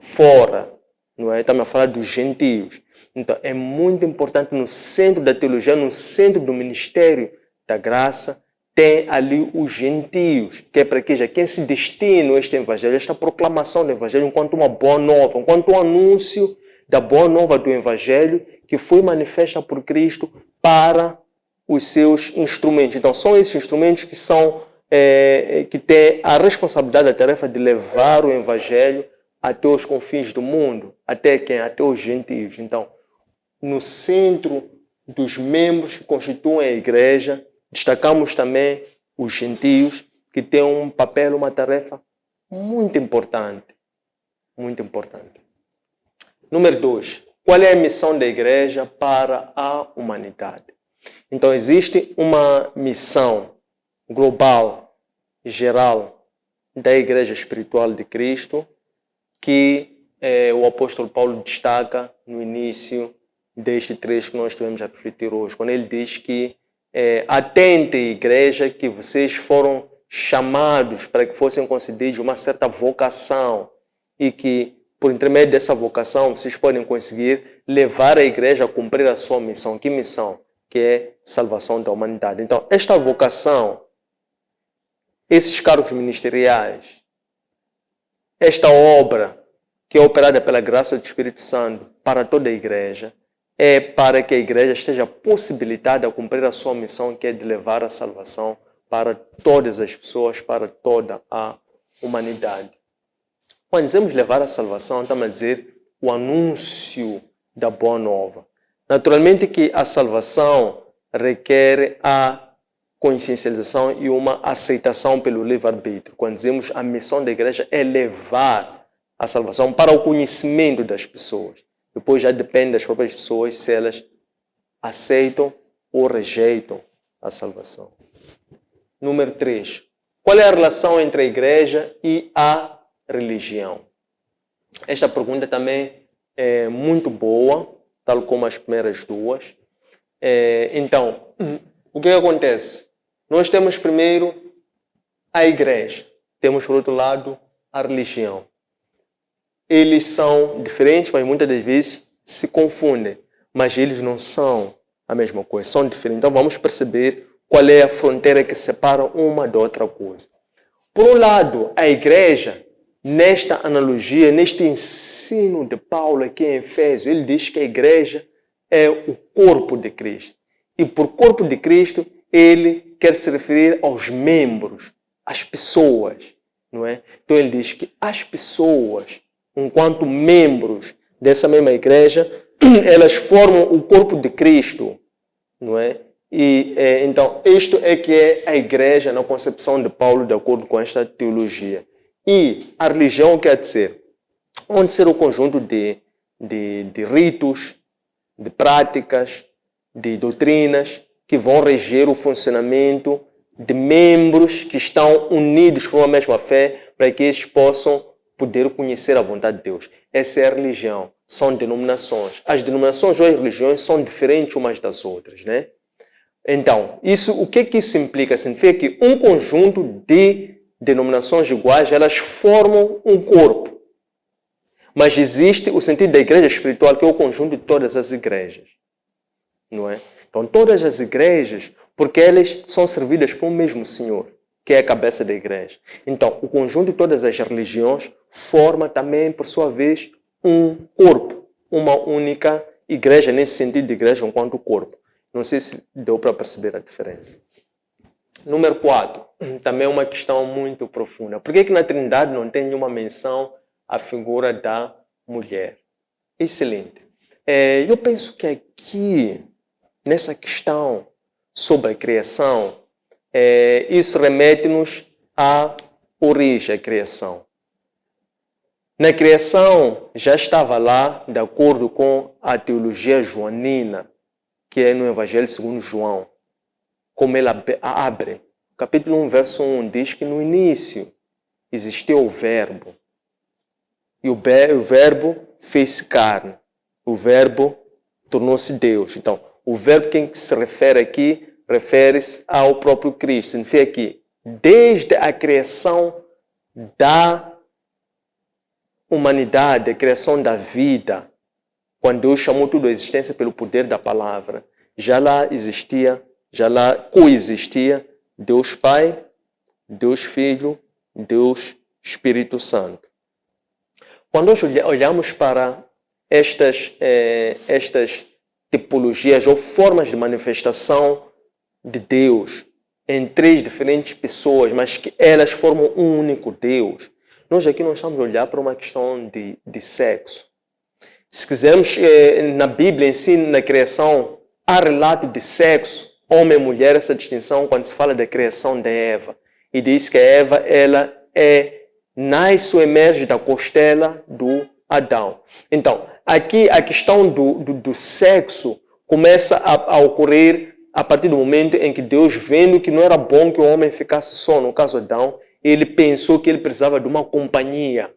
fora, não é? Estamos a falar dos gentios. Então é muito importante no centro da teologia, no centro do ministério da graça, tem ali os gentios, que é para que já quem se destina a este evangelho, esta proclamação do evangelho enquanto uma boa nova, enquanto um anúncio da boa nova do evangelho que foi manifesta por Cristo para os seus instrumentos. Então, são esses instrumentos que são que têm a responsabilidade, a tarefa de levar o evangelho até os confins do mundo, até quem? Até os gentios. Então, no centro dos membros que constituem a igreja, destacamos também os gentios, que têm um papel, uma tarefa muito importante. Muito importante. Número 2. Qual é a missão da igreja para a humanidade? Então, existe uma missão global, geral, da igreja espiritual de Cristo, que o apóstolo Paulo destaca no início deste trecho que nós tivemos a refletir hoje, quando ele diz que atente, igreja, que vocês foram chamados para que fossem concedidos uma certa vocação e que, por intermédio dessa vocação, vocês podem conseguir levar a igreja a cumprir a sua missão. Que missão? Que é salvação da humanidade. Então, esta vocação, esses cargos ministeriais, esta obra que é operada pela graça do Espírito Santo para toda a igreja, é para que a igreja esteja possibilitada a cumprir a sua missão, que é de levar a salvação para todas as pessoas, para toda a humanidade. Quando dizemos levar a salvação, estamos a dizer o anúncio da boa nova. Naturalmente que a salvação requer a consciencialização e uma aceitação pelo livre-arbítrio. Quando dizemos a missão da igreja é levar a salvação para o conhecimento das pessoas. Depois já depende das próprias pessoas se elas aceitam ou rejeitam a salvação. Número 3. Qual é a relação entre a igreja e a religião? Esta pergunta também é muito boa, tal como as primeiras duas. Então, o que acontece? Nós temos primeiro a igreja, temos por outro lado a religião. Eles são diferentes, mas muitas das vezes se confundem. Mas eles não são a mesma coisa, são diferentes. Então vamos perceber qual é a fronteira que separa uma da outra coisa. Por um lado, a igreja, nesta analogia, neste ensino de Paulo aqui em Efésios, ele diz que a igreja é o corpo de Cristo. E por corpo de Cristo, ele quer se referir aos membros, às pessoas, não é? Então ele diz que as pessoas, enquanto membros dessa mesma igreja, elas formam o corpo de Cristo, não é? E então, isto é que é a igreja na concepção de Paulo, de acordo com esta teologia. E a religião quer dizer, onde ser o conjunto de ritos, de práticas, de doutrinas que vão reger o funcionamento de membros que estão unidos por uma mesma fé para que eles possam poder conhecer a vontade de Deus. Essa é a religião. São denominações. As denominações ou as religiões são diferentes umas das outras, né? Então, o que isso implica? Significa que um conjunto de denominações iguais, elas formam um corpo. Mas existe o sentido da igreja espiritual, que é o conjunto de todas as igrejas. Não é? Então, todas as igrejas, porque elas são servidas por um mesmo Senhor, que é a cabeça da igreja. Então, o conjunto de todas as religiões forma também, por sua vez, um corpo, uma única igreja, nesse sentido de igreja enquanto corpo. Não sei se deu para perceber a diferença. Número 4, também é uma questão muito profunda. Por que na Trindade não tem nenhuma menção à figura da mulher? Excelente. Eu penso que aqui, nessa questão sobre a criação, isso remete-nos à origem da criação. Na criação, já estava lá, de acordo com a teologia joanina, que é no Evangelho segundo João, como ela abre. Capítulo 1, verso 1, diz que no início existiu o Verbo. E o Verbo fez carne. O Verbo tornou-se Deus. Então, o Verbo que se refere aqui, refere-se ao próprio Cristo. Significa que, desde a criação da humanidade, a criação da vida, quando Deus chamou tudo a existência pelo poder da palavra, já lá existia, já lá coexistia Deus Pai, Deus Filho, Deus Espírito Santo. Quando nós olhamos para estas tipologias ou formas de manifestação de Deus em três diferentes pessoas, mas que elas formam um único Deus, nós aqui não estamos a olhar para uma questão de sexo. Se quisermos, na Bíblia em si, na criação, há relato de sexo, homem e mulher, essa distinção quando se fala da criação de Eva. E diz que a Eva, ela nasce ou emerge da costela do Adão. Então, aqui a questão do sexo começa a ocorrer a partir do momento em que Deus, vendo que não era bom que o homem ficasse só, no caso Adão, ele pensou que ele precisava de uma companhia,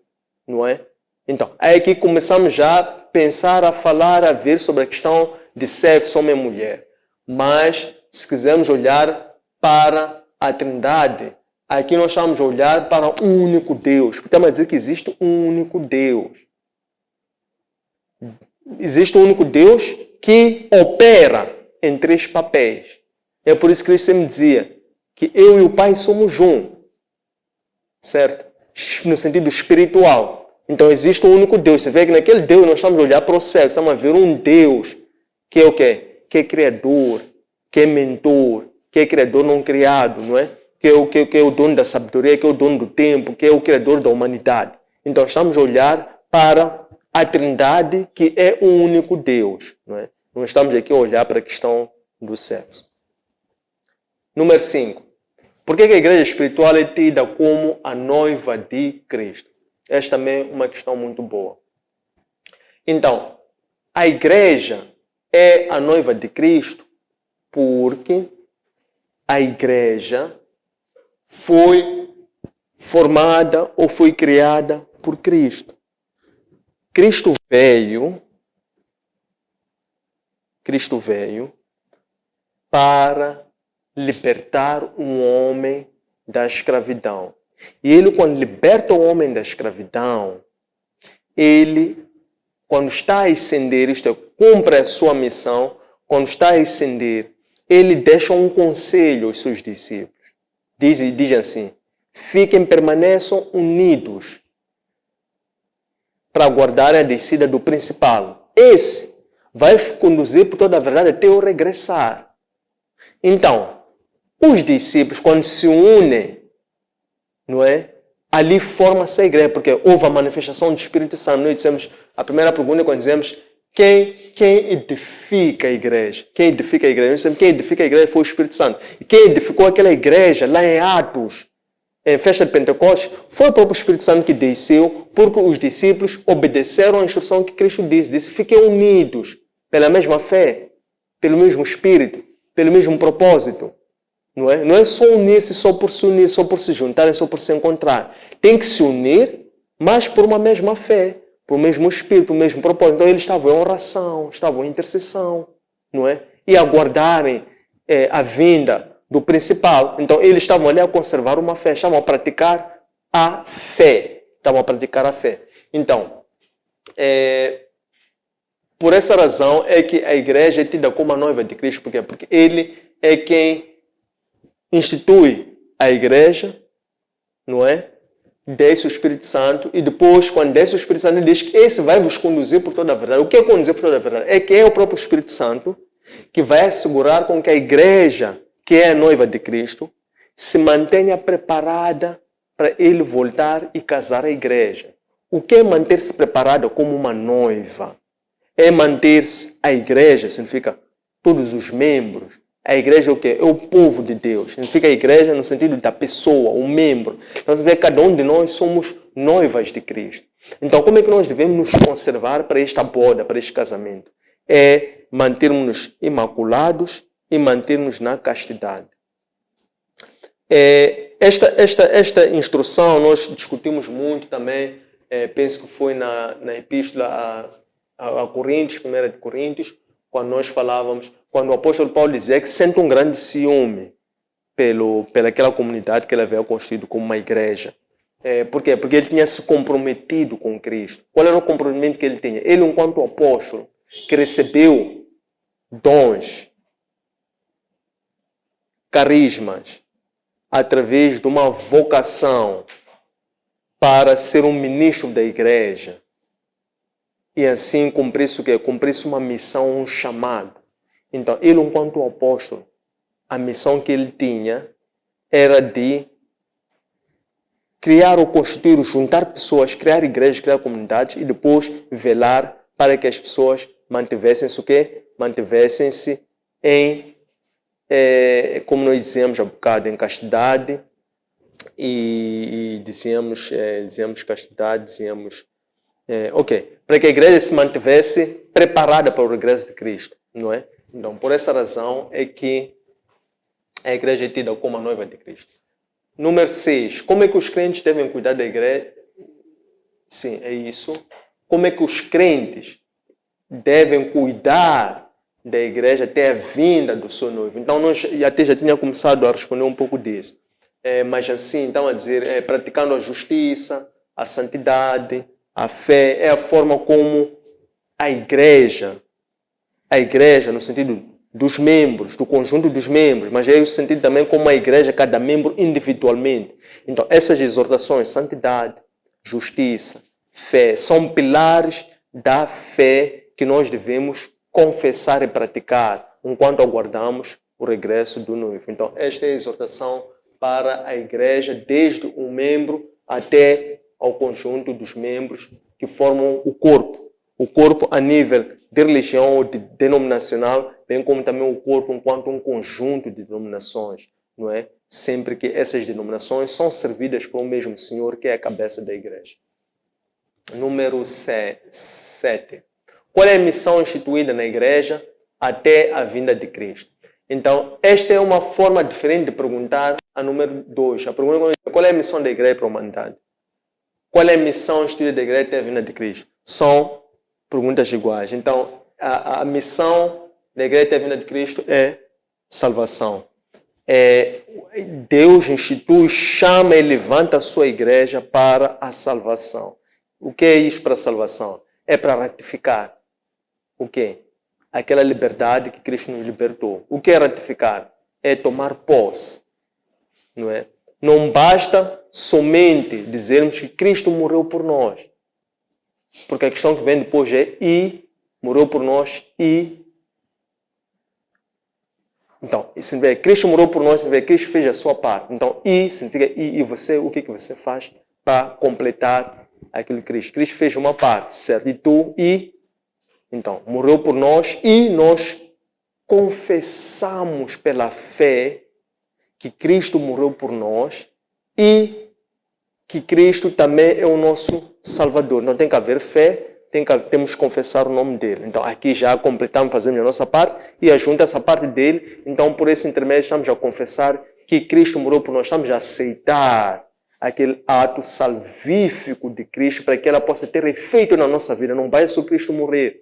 não é? Então, aí aqui começamos já a pensar, a falar, a ver sobre a questão de sexo, homem e mulher. Mas, se quisermos olhar para a Trindade, aqui nós estamos a olhar para um único Deus. Porque estamos a dizer que existe um único Deus. Existe um único Deus que opera em três papéis. É por isso que ele sempre dizia que eu e o Pai somos um. Certo? No sentido espiritual. Então existe um único Deus. Você vê que naquele Deus nós estamos a olhar para o céu. Estamos a ver um Deus que é o quê? Que é criador, que é mentor, que é criador não criado, não é? Que é o dono da sabedoria, que é o dono do tempo, que é o criador da humanidade. Então estamos a olhar para a Trindade, que é um único Deus, não é? Não estamos aqui a olhar para a questão do sexo. Número 5. Por que a igreja espiritual é tida como a noiva de Cristo? Esta também é uma questão muito boa. Então, a igreja é a noiva de Cristo porque a igreja foi formada ou foi criada por Cristo. Cristo veio para libertar um homem da escravidão. E ele, quando liberta o homem da escravidão, ele, quando está a ascender, isto é, cumpre a sua missão, quando está a ascender, ele deixa um conselho aos seus discípulos. Diz assim: permaneçam unidos para guardarem a descida do principal. Esse vai os conduzir por toda a verdade até eu regressar. Então, os discípulos, quando se unem, não é? Ali forma-se a igreja, porque houve a manifestação do Espírito Santo. Nós dissemos, a primeira pergunta é quando dizemos quem edifica a igreja. Quem edifica a igreja? Nós dissemos quem edifica a igreja foi o Espírito Santo. E quem edificou aquela igreja lá em Atos, em festa de Pentecostes, foi o próprio Espírito Santo que desceu, porque os discípulos obedeceram à instrução que Cristo disse, fiquem unidos pela mesma fé, pelo mesmo Espírito, pelo mesmo propósito. Não é só unir-se só por se unir, só por se juntarem, só por se encontrar. Tem que se unir, mas por uma mesma fé, por o mesmo Espírito, por o mesmo propósito. Então eles estavam em oração, estavam em intercessão, não é? E aguardarem a vinda do principal. Então eles estavam ali a conservar uma fé, estavam a praticar a fé. Então, por essa razão é que a igreja é tida como a noiva de Cristo. Por quê? Porque ele é quem institui a igreja, não é? Desce o Espírito Santo e depois, quando desce o Espírito Santo, ele diz que esse vai vos conduzir por toda a verdade. O que é conduzir por toda a verdade? É que é o próprio Espírito Santo que vai assegurar com que a igreja, que é a noiva de Cristo, se mantenha preparada para ele voltar e casar a igreja. O que é manter-se preparada como uma noiva? É manter-se a igreja, significa todos os membros. A igreja é o quê? É o povo de Deus. Significa a igreja no sentido da pessoa, o membro. Então você vê que cada um de nós somos noivas de Cristo. Então como é que nós devemos nos conservar para esta boda, para este casamento? É mantermos-nos imaculados e mantermos na castidade. Esta instrução nós discutimos muito também, penso que foi na epístola a Coríntios, 1 de Coríntios, quando nós falávamos, quando o apóstolo Paulo dizia que sente um grande ciúme pelaquela comunidade que ele havia construído como uma igreja. Por quê? Porque ele tinha se comprometido com Cristo. Qual era o comprometimento que ele tinha? Ele, enquanto apóstolo, que recebeu dons, carismas, através de uma vocação para ser um ministro da igreja e assim cumprisse o quê? Cumprisse uma missão, um chamado. Então, ele, enquanto apóstolo, a missão que ele tinha era de criar ou constituir, juntar pessoas, criar igrejas, criar comunidades e depois velar para que as pessoas mantivessem-se o quê? Mantivessem-se em, como nós dizemos há bocado, em castidade e dizíamos castidade, dizíamos, para que a igreja se mantivesse preparada para o regresso de Cristo, não é? Então, por essa razão é que a igreja é tida como a noiva de Cristo. Número 6. Como é que os crentes devem cuidar da igreja? Sim, é isso. Como é que os crentes devem cuidar da igreja até a vinda do seu noivo? Então, nós até já tinha começado a responder um pouco disso. Mas assim, então a dizer, praticando a justiça, a santidade, a fé, é a forma como a igreja no sentido dos membros, do conjunto dos membros, mas é o sentido também como a igreja, cada membro individualmente. Então, essas exortações, santidade, justiça, fé, são pilares da fé que nós devemos confessar e praticar enquanto aguardamos o regresso do noivo. Então, esta é a exortação para a igreja, desde o membro até ao conjunto dos membros que formam o corpo. O corpo a nível de religião ou de denominacional, bem como também o corpo enquanto um conjunto de denominações, não é? Sempre que essas denominações são servidas por um mesmo Senhor, que é a cabeça da igreja. Número 7. Qual é a missão instituída na igreja até a vinda de Cristo? Então, esta é uma forma diferente de perguntar a número 2. A pergunta é: qual é a missão da igreja para a humanidade? Qual é a missão instituída da igreja até a vinda de Cristo? São perguntas iguais. Então, a missão da igreja até a vinda de Cristo é salvação. Deus institui, chama e levanta a sua igreja para a salvação. O que é isso para a salvação? É para ratificar o quê? Aquela liberdade que Cristo nos libertou. O que é ratificar? É tomar posse. Não é? Não basta somente dizermos que Cristo morreu por nós. Porque a questão que vem depois é e morreu por nós e... Então, significa que Cristo morreu por nós, significa que Cristo fez a sua parte. Então, e significa e você, o que você faz para completar aquilo que Cristo? Cristo fez uma parte, certo? E tu, então, morreu por nós e nós confessamos pela fé que Cristo morreu por nós e que Cristo também é o nosso Salvador. Não tem que haver fé, temos que confessar o nome dele. Então, aqui já completamos, fazemos a nossa parte e ajunta essa parte dele. Então, por esse intermédio, estamos a confessar que Cristo morreu por nós. Estamos a aceitar aquele ato salvífico de Cristo para que ela possa ter efeito na nossa vida. Não vai só Cristo morrer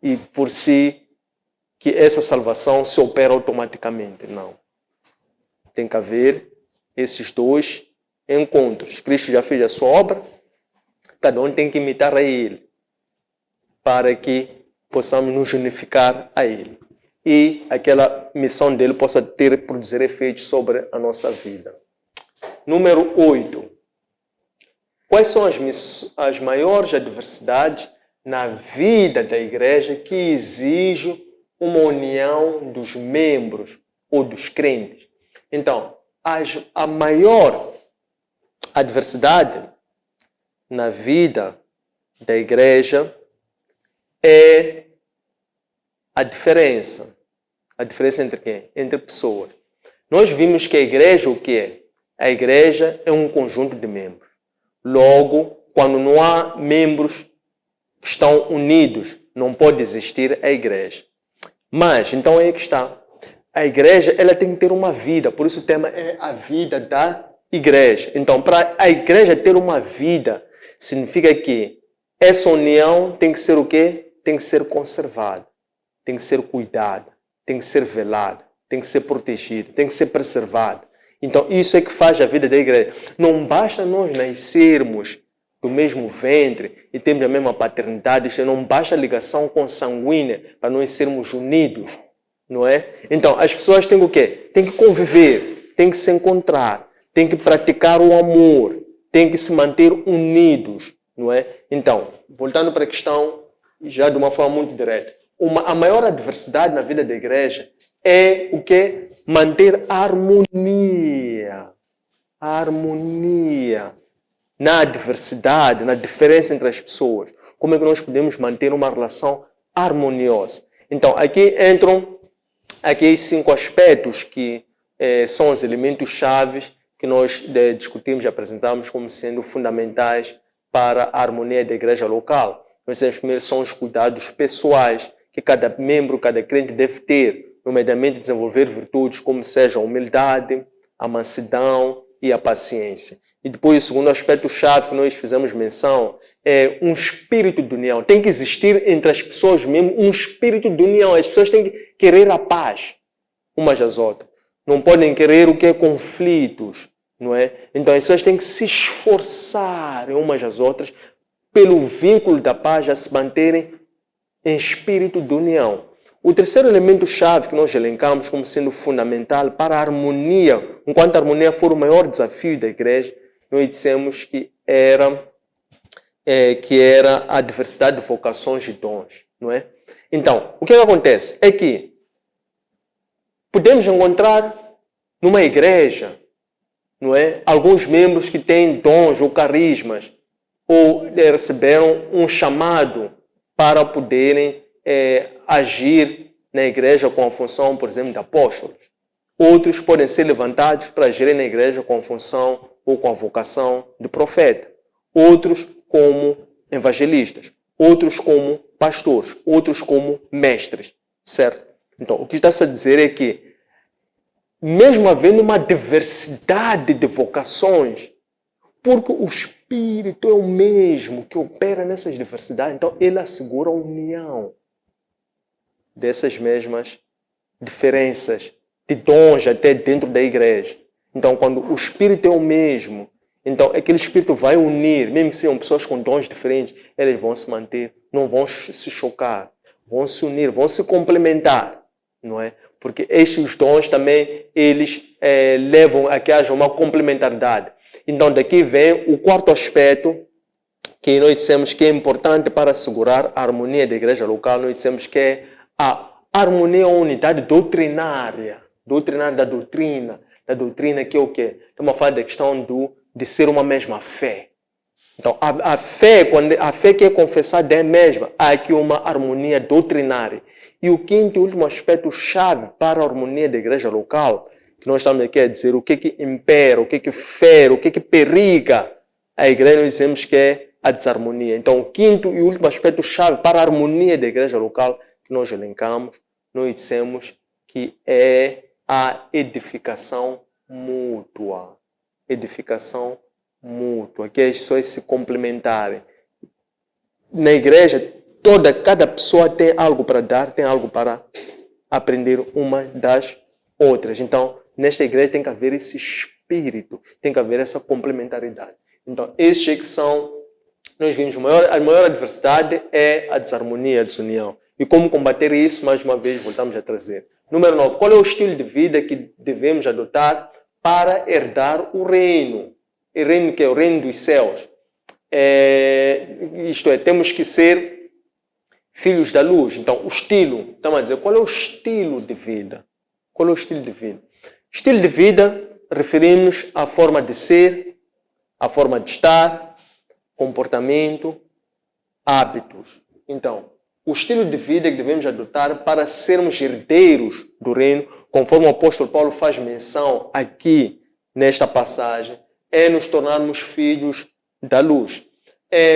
e por si que essa salvação se opera automaticamente. Não. Tem que haver esses dois encontros. Cristo já fez a sua obra, cada um tem que imitar a ele, para que possamos nos unificar a ele. E aquela missão dele possa produzir efeitos sobre a nossa vida. Número 8. Quais são as maiores adversidades na vida da igreja que exigem uma união dos membros ou dos crentes? Então, a maior adversidade na vida da igreja é a diferença. A diferença entre quem? Entre pessoas. Nós vimos que a igreja o que é? A igreja é um conjunto de membros. Logo, quando não há membros que estão unidos, não pode existir a igreja. Mas, então é aí que está. A igreja ela tem que ter uma vida. Por isso o tema é a vida da igreja. Então, para a igreja ter uma vida, significa que essa união tem que ser o quê? Tem que ser conservada, tem que ser cuidada, tem que ser velada, tem que ser protegida, tem que ser preservada. Então, isso é que faz a vida da igreja. Não basta nós nascermos do mesmo ventre e termos a mesma paternidade, isso não basta a ligação consanguínea para nós sermos unidos, não é? Então, as pessoas têm o quê? Têm que conviver. têm que se encontrar, têm que praticar o amor, têm que se manter unidos, não é? Então, voltando para a questão, já de uma forma muito direta, a maior adversidade na vida da igreja é o que? Manter a harmonia. A harmonia na adversidade, na diferença entre as pessoas. Como é que nós podemos manter uma relação harmoniosa? Então, aqui entram aqui 5 aspectos que são os elementos chaves que nós discutimos e apresentamos como sendo fundamentais para a harmonia da igreja local. Os primeiros são os cuidados pessoais que cada membro, cada crente deve ter, nomeadamente desenvolver virtudes como seja a humildade, a mansidão e a paciência. E depois o segundo aspecto chave que nós fizemos menção é um espírito de união. Tem que existir entre as pessoas mesmo um espírito de união. As pessoas têm que querer a paz umas às outras. Não podem querer o que é conflitos, não é? Então as pessoas têm que se esforçar umas às outras pelo vínculo da paz a se manterem em espírito de união. O terceiro elemento chave que nós elencamos como sendo fundamental para a harmonia, enquanto a harmonia for o maior desafio da igreja, nós dissemos que era a diversidade de vocações e dons, não é? Então, o que acontece é que podemos encontrar numa igreja, não é, alguns membros que têm dons ou carismas ou receberam um chamado para poderem agir na igreja com a função, por exemplo, de apóstolos. Outros podem ser levantados para agirem na igreja com a função ou com a vocação de profeta. Outros como evangelistas. Outros como pastores. Outros como mestres. Certo? Então, o que está-se a dizer é que, mesmo havendo uma diversidade de vocações, porque o Espírito é o mesmo que opera nessas diversidades, então ele assegura a união dessas mesmas diferenças de dons até dentro da igreja. Então, quando o Espírito é o mesmo, então aquele Espírito vai unir, mesmo que sejam pessoas com dons diferentes, eles vão se manter, não vão se chocar, vão se unir, vão se complementar, não é? Porque estes dons também, eles levam a que haja uma complementaridade. Então, daqui vem o quarto aspecto que nós dissemos que é importante para assegurar a harmonia da igreja local. Nós dissemos que é a harmonia ou unidade doutrinária da doutrina que é o quê? Estamos a falar da questão de ser uma mesma fé. Então, a fé que é confessada é a mesma. Há aqui uma harmonia doutrinária. E o quinto e último aspecto chave para a harmonia da igreja local, que nós estamos aqui a dizer o que impera, o que fere, o que periga a igreja, nós dizemos que é a desarmonia. Então, o quinto e último aspecto chave para a harmonia da igreja local que nós elencamos, nós dissemos que é a edificação mútua. Edificação mútua, que as pessoas se complementarem. Na igreja, cada pessoa tem algo para dar, tem algo para aprender uma das outras. Então, nesta igreja tem que haver esse espírito, tem que haver essa complementaridade. Então, esses é que são, nós vimos, a maior adversidade é a desarmonia, a desunião. E como combater isso, mais uma vez, voltamos a trazer. Número 9, qual é o estilo de vida que devemos adotar para herdar o reino? O reino que é o reino dos céus. Isto é, temos que ser filhos da luz. Então, o estilo, estamos a dizer, qual é o estilo de vida? Qual é o estilo de vida? Estilo de vida, referimos à forma de ser, à forma de estar, comportamento, hábitos. Então, o estilo de vida que devemos adotar para sermos herdeiros do reino, conforme o apóstolo Paulo faz menção aqui nesta passagem, é nos tornarmos filhos da luz.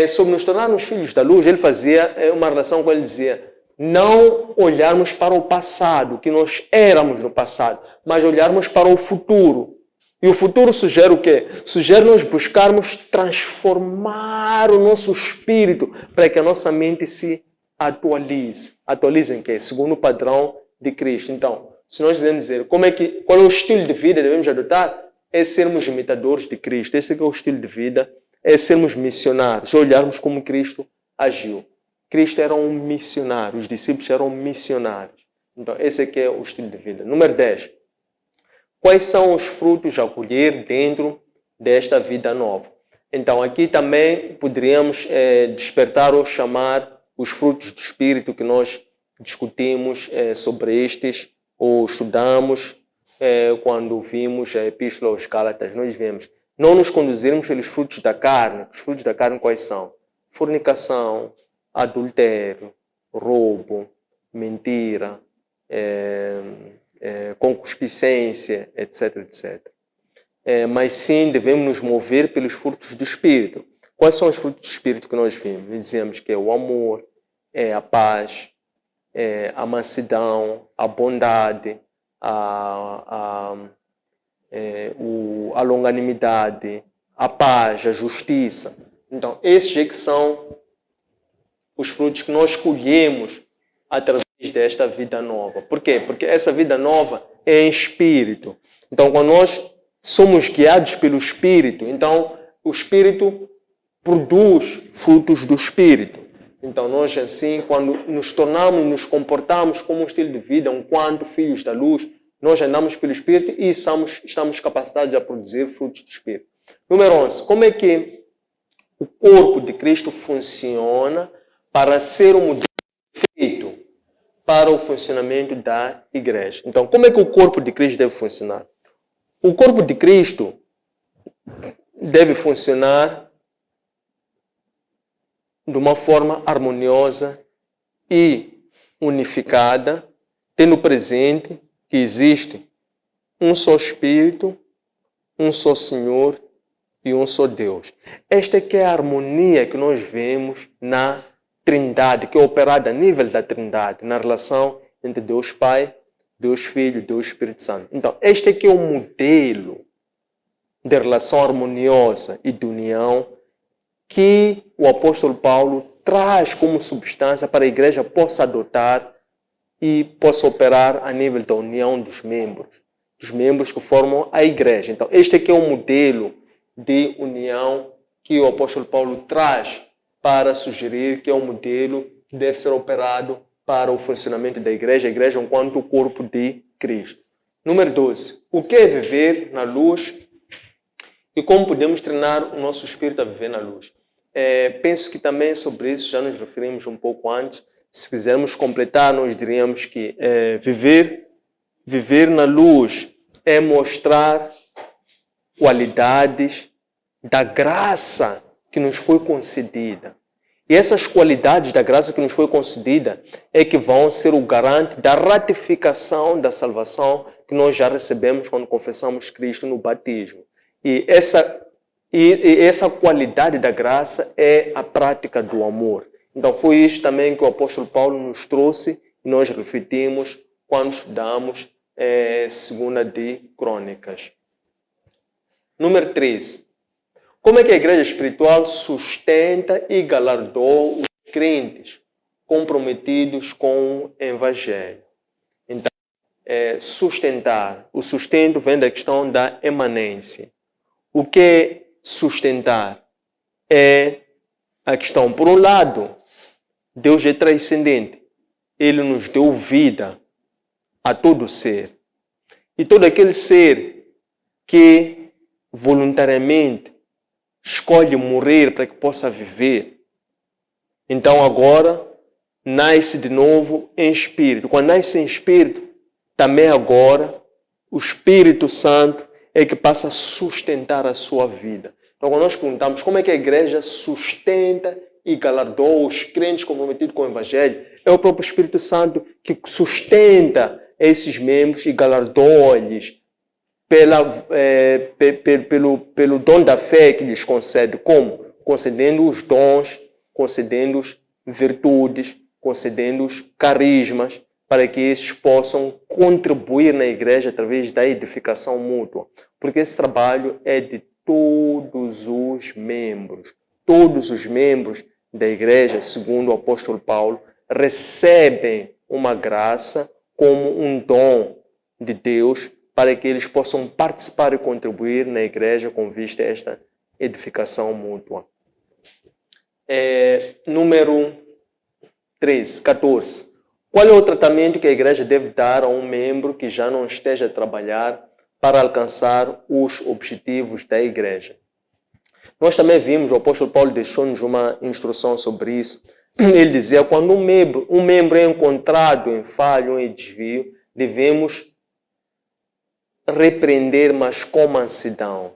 Sobre nos tornarmos filhos da luz, ele fazia uma relação com ele, dizia, não olharmos para o passado, que nós éramos no passado, mas olharmos para o futuro. E o futuro sugere o quê? Sugere nós buscarmos transformar o nosso espírito para que a nossa mente se atualize. Atualize em quê? Segundo o padrão de Cristo. Então, se nós quisermos dizer qual é o estilo de vida que devemos adotar, é sermos imitadores de Cristo. Esse é o estilo de vida, é sermos missionários, olharmos como Cristo agiu. Cristo era um missionário, os discípulos eram missionários. Então, esse aqui é o estilo de vida. Número 10. quais são os frutos a colher dentro desta vida nova. Então, aqui também poderíamos despertar ou chamar os frutos do Espírito que nós discutimos sobre estes ou estudamos quando vimos a Epístola aos Gálatas. Nós vemos, não nos conduzirmos pelos frutos da carne. Os frutos da carne quais são? Fornicação, adultério, roubo, mentira, concupiscência, etc, etc. Mas sim devemos nos mover pelos frutos do Espírito. Quais são os frutos do Espírito que nós vimos? Dizemos que é o amor, é a paz, é a mansidão, a bondade, a longanimidade, a paz, a justiça. Então, esses é que são os frutos que nós colhemos através desta vida nova. Por quê? Porque essa vida nova é em espírito. Então, quando nós somos guiados pelo Espírito, então o Espírito produz frutos do Espírito. Então nós assim, quando nos tornamos, nos comportamos como um estilo de vida, enquanto filhos da luz, nós andamos pelo Espírito e estamos capacitados a produzir frutos do Espírito. Número 11. Como é que o corpo de Cristo funciona para ser um modelo feito para o funcionamento da igreja? Então, como é que o corpo de Cristo deve funcionar? O corpo de Cristo deve funcionar de uma forma harmoniosa e unificada, tendo presente que existe um só Espírito, um só Senhor e um só Deus. Esta é que é a harmonia que nós vemos na Trindade, que é operada a nível da Trindade, na relação entre Deus Pai, Deus Filho, Deus Espírito Santo. Então, este aqui é o modelo de relação harmoniosa e de união que o apóstolo Paulo traz como substância para a igreja possa adotar e possa operar a nível da união dos membros que formam a igreja. Então, este aqui é o modelo de união que o apóstolo Paulo traz para sugerir que é um modelo que deve ser operado para o funcionamento da igreja, a igreja enquanto o corpo de Cristo. Número 12. O que é viver na luz e como podemos treinar o nosso espírito a viver na luz? Penso que também sobre isso já nos referimos um pouco antes. Se quisermos completar, nós diríamos que viver na luz é mostrar qualidades da graça que nos foi concedida. E essas qualidades da graça que nos foi concedida é que vão ser o garante da ratificação da salvação que nós já recebemos quando confessamos Cristo no batismo. E essa qualidade da graça é a prática do amor. Então foi isso também que o apóstolo Paulo nos trouxe e nós refletimos quando estudamos 2 de Crônicas. Número 13. Como é que a igreja espiritual sustenta e galardoa os crentes comprometidos com o Evangelho? Então, sustentar. O sustento vem da questão da emanência. O que é sustentar? É a questão, por um lado, Deus é transcendente. Ele nos deu vida a todo ser. E todo aquele ser que voluntariamente escolhe morrer para que possa viver. Então agora nasce de novo em espírito. Quando nasce em espírito, também agora o Espírito Santo é que passa a sustentar a sua vida. Então quando nós perguntamos como é que a igreja sustenta e galardoa os crentes comprometidos com o Evangelho, é o próprio Espírito Santo que sustenta esses membros e galardoa-lhes pelo dom da fé que lhes concede. Como? Concedendo os dons, concedendo virtudes, concedendo os carismas, para que esses possam contribuir na igreja através da edificação mútua. Porque esse trabalho é de todos os membros. Todos os membros da igreja, segundo o apóstolo Paulo, recebem uma graça como um dom de Deus para que eles possam participar e contribuir na igreja com vista a esta edificação mútua. Número 14. Qual é o tratamento que a igreja deve dar a um membro que já não esteja a trabalhar para alcançar os objetivos da igreja. Nós também vimos, o apóstolo Paulo deixou-nos uma instrução sobre isso. Ele dizia, quando um membro é encontrado em falha ou em desvio, devemos repreender, mas com mansidão.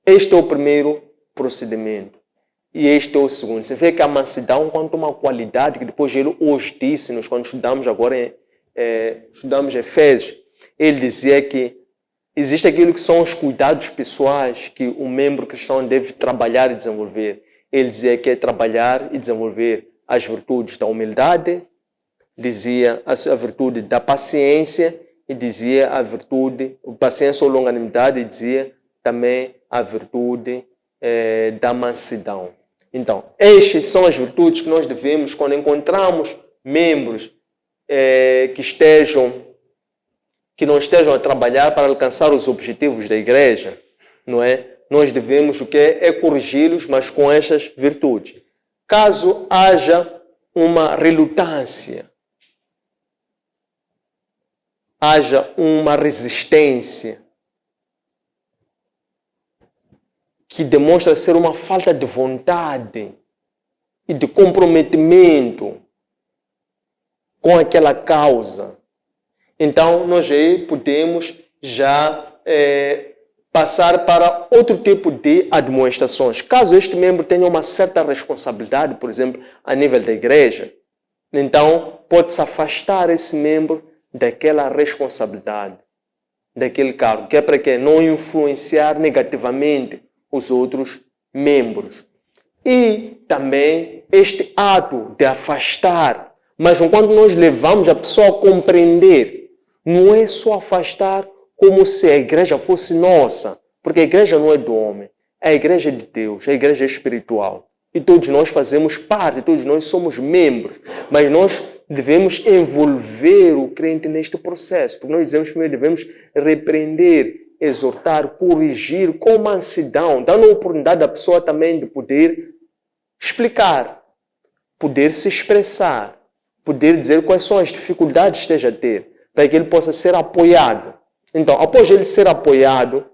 Este é o primeiro procedimento. E este é o segundo. Você vê que a mansidão, quanto uma qualidade que depois ele hoje disse-nos, quando estudamos agora, estudamos Efésios, ele dizia que existe aquilo que são os cuidados pessoais que o membro cristão deve trabalhar e desenvolver. Ele dizia que é trabalhar e desenvolver as virtudes da humildade, dizia a virtude da paciência e dizia a virtude, paciência ou longanimidade, e dizia também a virtude da mansidão. Então, estas são as virtudes que nós devemos, quando encontramos membros que não estejam a trabalhar para alcançar os objetivos da igreja, não é? Nós devemos o que é corrigi-los, mas com estas virtudes. Caso haja uma relutância, haja uma resistência que demonstra ser uma falta de vontade e de comprometimento com aquela causa, então nós aí podemos já passar para outro tipo de admoestações. Caso este membro tenha uma certa responsabilidade, por exemplo, a nível da igreja, então pode-se afastar esse membro daquela responsabilidade, daquele cargo, que é para que não influenciar negativamente os outros membros. E também este ato de afastar, mas enquanto nós levamos a pessoa a compreender, não é só afastar como se a igreja fosse nossa, porque a igreja não é do homem, a igreja é de Deus, a igreja é espiritual. E todos nós fazemos parte, todos nós somos membros, mas nós devemos envolver o crente neste processo, porque nós dizemos que devemos repreender, exortar, corrigir com mansidão, dando a oportunidade à pessoa também de poder explicar, poder se expressar, poder dizer quais são as dificuldades que esteja a ter, para que ele possa ser apoiado. Então, após ele ser apoiado,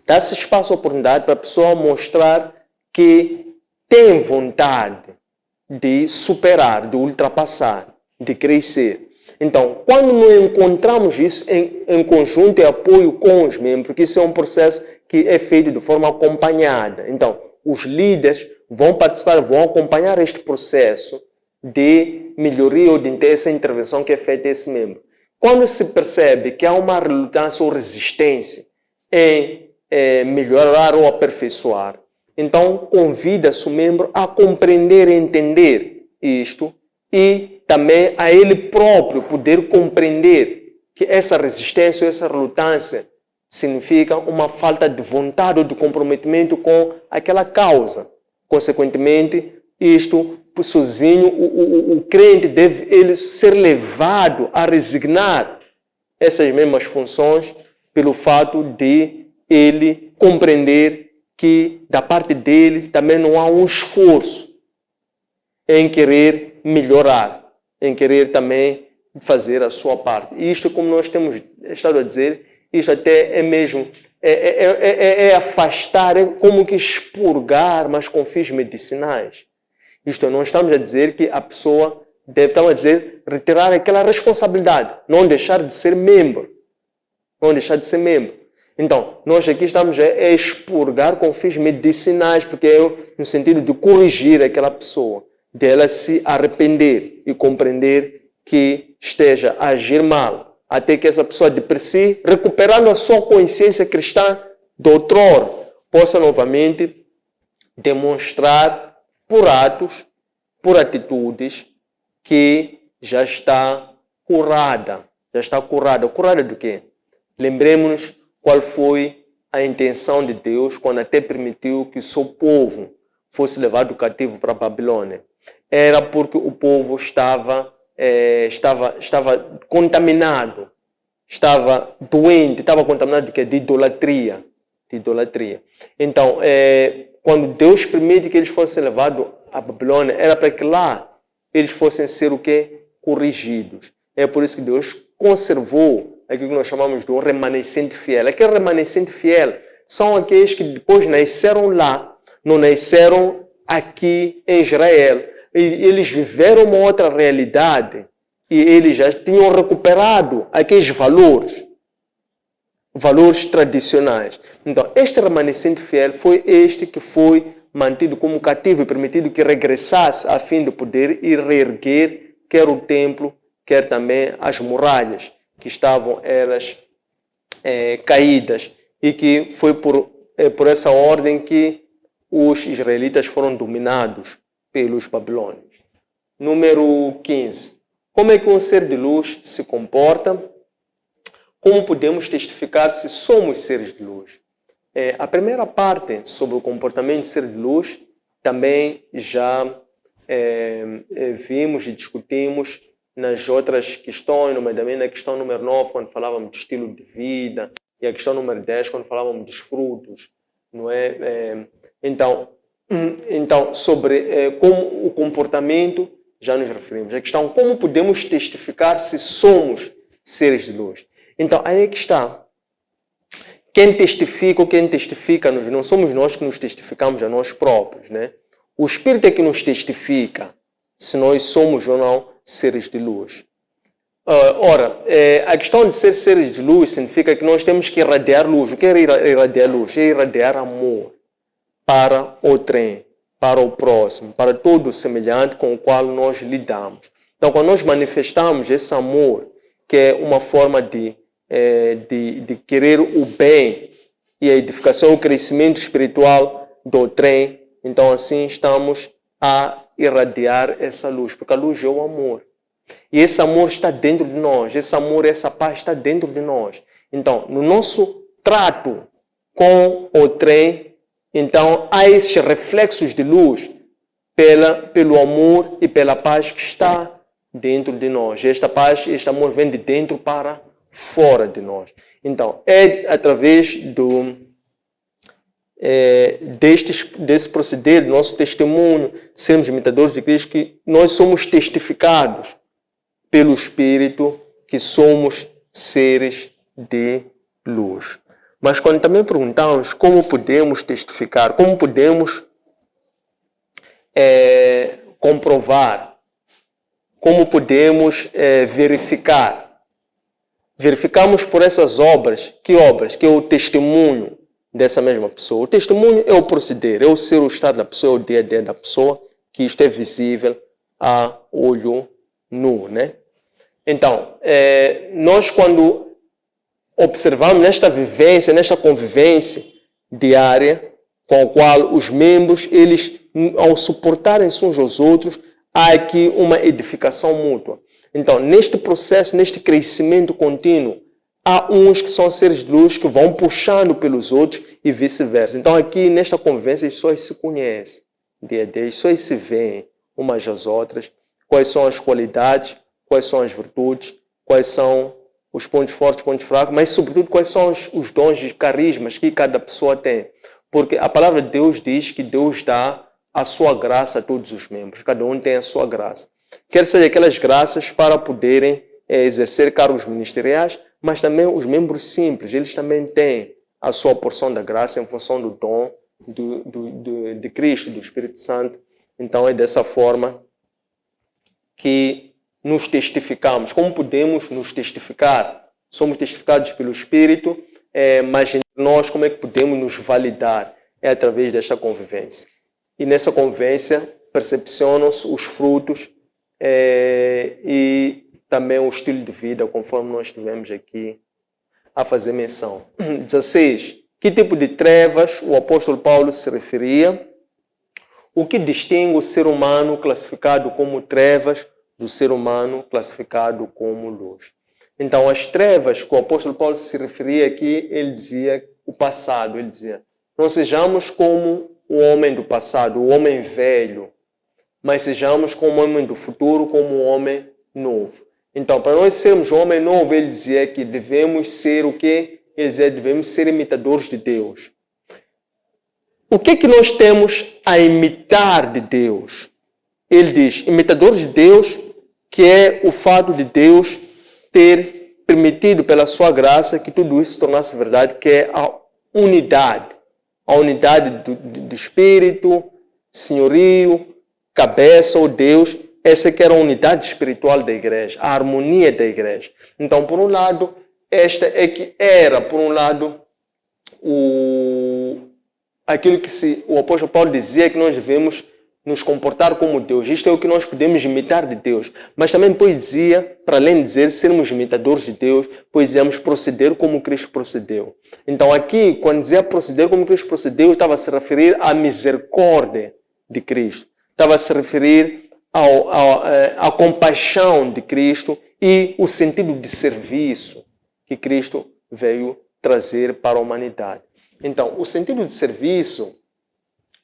dá-se espaço e oportunidade para a pessoa mostrar que tem vontade de superar, de ultrapassar, de crescer. Então, quando nós encontramos isso em conjunto e apoio com os membros, porque isso é um processo que é feito de forma acompanhada. Então, os líderes vão participar, vão acompanhar este processo de melhoria ou de essa intervenção que é feita a esse membro. Quando se percebe que há uma relutância ou resistência em melhorar ou aperfeiçoar, então convida-se o membro a compreender e entender isto e também a ele próprio poder compreender que essa resistência ou essa relutância significa uma falta de vontade ou de comprometimento com aquela causa. Consequentemente, isto sozinho, o crente deve ele ser levado a resignar essas mesmas funções pelo fato de ele compreender que da parte dele também não há um esforço em querer melhorar, em querer também fazer a sua parte. E isto, como nós temos estado a dizer, isto até é mesmo afastar, é como que expurgar, mas com fins medicinais. Isto não estamos a dizer que a pessoa deve, estamos a dizer, retirar aquela responsabilidade, não deixar de ser membro. Não deixar de ser membro. Então, nós aqui estamos a expurgar com fins medicinais, porque é no sentido de corrigir aquela pessoa, dela se arrepender e compreender que esteja a agir mal, até que essa pessoa de por si, recuperando a sua consciência cristã de outrora, possa novamente demonstrar por atos, por atitudes, que já está curada. Já está curada. Curada do quê? Lembremos-nos qual foi a intenção de Deus quando até permitiu que o seu povo fosse levado cativo para a Babilônia. Era porque o povo estava contaminado, estava doente, estava contaminado de idolatria. Então, quando Deus permite que eles fossem levados à Babilônia, era para que lá eles fossem ser o quê? Corrigidos. É por isso que Deus conservou aquilo que nós chamamos de um remanescente fiel. Aquele remanescente fiel são aqueles que depois nasceram lá, não nasceram aqui em Israel. E eles viveram uma outra realidade e eles já tinham recuperado aqueles valores tradicionais. Então, este remanescente fiel foi este que foi mantido como cativo e permitido que regressasse a fim de poder ir reerguer quer o templo, quer também as muralhas que estavam elas caídas, e que foi por essa ordem que os israelitas foram dominados pelos babilônios. Número 15. Como é que um ser de luz se comporta? Como podemos testificar se somos seres de luz? A primeira parte sobre o comportamento de ser de luz também já vimos e discutimos nas outras questões, nomeadamente na questão número 9, quando falávamos de estilo de vida, e a questão número 10, quando falávamos dos frutos. Não é? Então, sobre como o comportamento, já nos referimos. A questão, como podemos testificar se somos seres de luz? Então, aí é que está. Quem testifica ou quem testifica-nos, não somos nós que nos testificamos a nós próprios, né? O Espírito é que nos testifica se nós somos ou não seres de luz. Ora, a questão de ser seres de luz significa que nós temos que irradiar luz. O que é irradiar luz? É irradiar amor para o trem, para o próximo, para todo o semelhante com o qual nós lidamos. Então, quando nós manifestamos esse amor, que é uma forma de querer o bem e a edificação, o crescimento espiritual do trem, então assim estamos a irradiar essa luz, porque a luz é o amor. E esse amor está dentro de nós, esse amor, essa paz está dentro de nós. Então, no nosso trato com o trem, então há esses reflexos de luz pelo amor e pela paz que está dentro de nós. Esta paz, este amor vem de dentro para fora de nós. Então, é através desse proceder, do nosso testemunho, sermos imitadores de Cristo, que nós somos testificados pelo Espírito que somos seres de luz. Mas quando também perguntamos como podemos testificar, como podemos comprovar, como podemos verificar. Verificamos por essas obras. Que obras? Que é o testemunho dessa mesma pessoa. O testemunho é o proceder, é o ser, o estado da pessoa, é o dia a dia da pessoa, que isto é visível a olho nu, né? Então, nós quando observamos nesta vivência, nesta convivência diária, com a qual os membros, eles, ao suportarem-se uns aos outros, há aqui uma edificação mútua. Então, neste processo, neste crescimento contínuo, há uns que são seres de luz que vão puxando pelos outros e vice-versa. Então, aqui nesta convivência, as pessoas se conhecem dia a dia, as pessoas se veem umas às outras, quais são as qualidades, quais são as virtudes, quais são os pontos fortes, pontos fracos, mas, sobretudo, quais são os dons e carismas que cada pessoa tem. Porque a palavra de Deus diz que Deus dá a sua graça a todos os membros, cada um tem a sua graça. Quer seja aquelas graças para poderem exercer cargos ministeriais, mas também os membros simples, eles também têm a sua porção da graça em função do dom de Cristo, do Espírito Santo. Então é dessa forma que nos testificamos. Como podemos nos testificar? Somos testificados pelo Espírito, mas entre nós como é que podemos nos validar? É através desta convivência. E nessa convivência percepcionam-se os frutos e também o estilo de vida, conforme nós estivemos aqui a fazer menção. 16. Que tipo de trevas o apóstolo Paulo se referia? O que distingue o ser humano classificado como trevas do ser humano classificado como luz? Então, as trevas que o apóstolo Paulo se referia aqui, ele dizia o passado, ele dizia, não sejamos como o homem do passado, o homem velho, mas sejamos como o homem do futuro, como o homem novo. Então, para nós sermos um homem novo, ele dizia que devemos ser o quê? Ele dizia que devemos ser imitadores de Deus. O que é que nós temos a imitar de Deus? Ele diz, imitadores de Deus, que é o fato de Deus ter permitido pela sua graça que tudo isso se tornasse verdade, que é a unidade do Espírito, senhorio, cabeça ou Deus. Essa que era a unidade espiritual da igreja, a harmonia da igreja. Então, por um lado, esta é que era, por um lado, aquilo que o apóstolo Paulo dizia, que nós devemos nos comportar como Deus. Isto é o que nós podemos imitar de Deus. Mas também depois dizia, para além de dizer sermos imitadores de Deus, depois dizíamos proceder como Cristo procedeu. Então aqui, quando dizia proceder como Cristo procedeu, estava a se referir à misericórdia de Cristo. Estava a se referir à compaixão de Cristo e o sentido de serviço que Cristo veio trazer para a humanidade. Então, o sentido de serviço,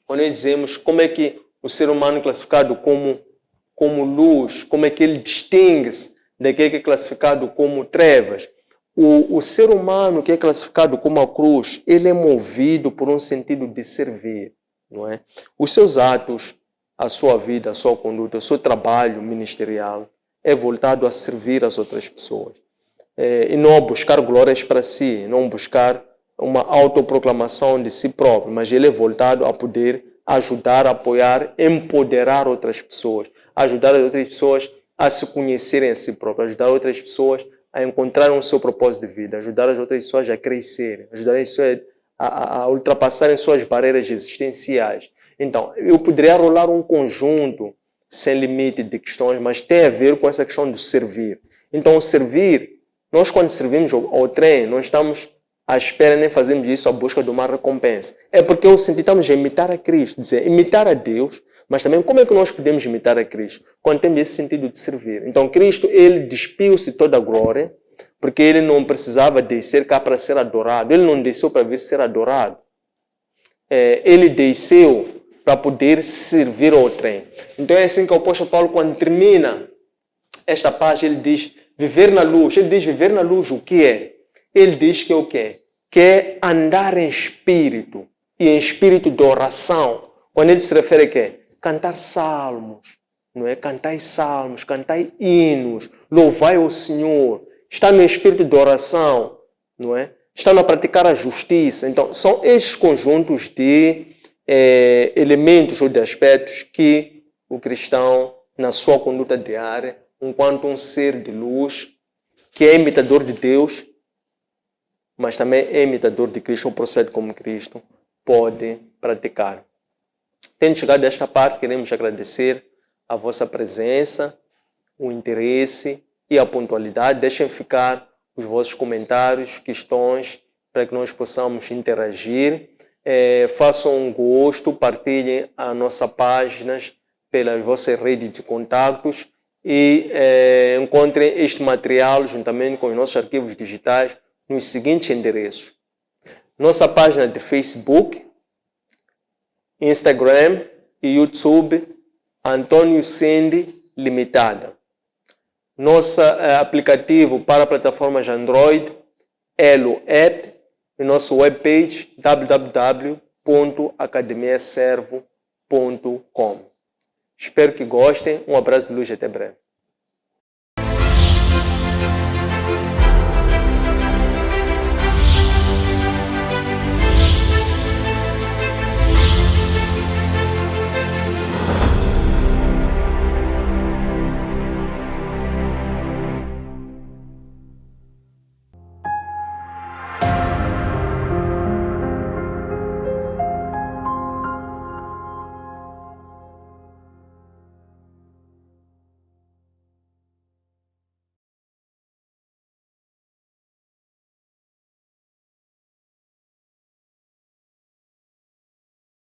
quando nós dizemos como é que o ser humano é classificado como luz, como é que ele distingue-se daquele que é classificado como trevas. O ser humano que é classificado como a cruz, ele é movido por um sentido de servir, não é? Os seus atos, a sua vida, a sua conduta, o seu trabalho ministerial é voltado a servir as outras pessoas. E não a buscar glórias para si, não buscar uma autoproclamação de si próprio, mas ele é voltado a poder ajudar, apoiar, empoderar outras pessoas, ajudar as outras pessoas a se conhecerem a si próprias, ajudar outras pessoas a encontrarem o seu propósito de vida, ajudar as outras pessoas a crescerem, ajudar as pessoas a ultrapassarem suas barreiras existenciais. Então, eu poderia rolar um conjunto sem limite de questões, mas tem a ver com essa questão do servir. Então, o servir, nós quando servimos ao trem, não estamos à espera nem fazemos isso à busca de uma recompensa. É porque estamos a imitar a Cristo, dizer, imitar a Deus, mas também como é que nós podemos imitar a Cristo? Quando temos esse sentido de servir. Então, Cristo, ele despiu-se toda a glória, porque ele não precisava descer cá para ser adorado. Ele não desceu para vir ser adorado. Ele desceu para poder servir ao trem. Então, é assim que o apóstolo Paulo, quando termina esta página, ele diz, viver na luz. Ele diz, viver na luz o que é? Ele diz que é o quê? Que é andar em espírito, e em espírito de oração. Quando ele se refere a quê? Cantar salmos, não é? Cantai salmos, cantai hinos, louvai o Senhor. Está no espírito de oração, não é? Está a praticar a justiça. Então, são esses conjuntos de elementos ou de aspectos que o cristão, na sua conduta diária, enquanto um ser de luz, que é imitador de Deus, mas também é imitador de Cristo, ou procede como Cristo, pode praticar. Tendo chegado a esta parte, queremos agradecer a vossa presença, o interesse e a pontualidade. Deixem ficar os vossos comentários, questões, para que nós possamos interagir. Façam um gosto, partilhem as nossas páginas pelas vossas redes de contatos e encontrem este material juntamente com os nossos arquivos digitais nos seguintes endereços: nossa página de Facebook, Instagram e YouTube, Antônio Sende Limitada. Nosso aplicativo para plataformas Android, Elo App, e nosso webpage www.academiaservo.com. Espero que gostem. Um abraço de luz e até breve.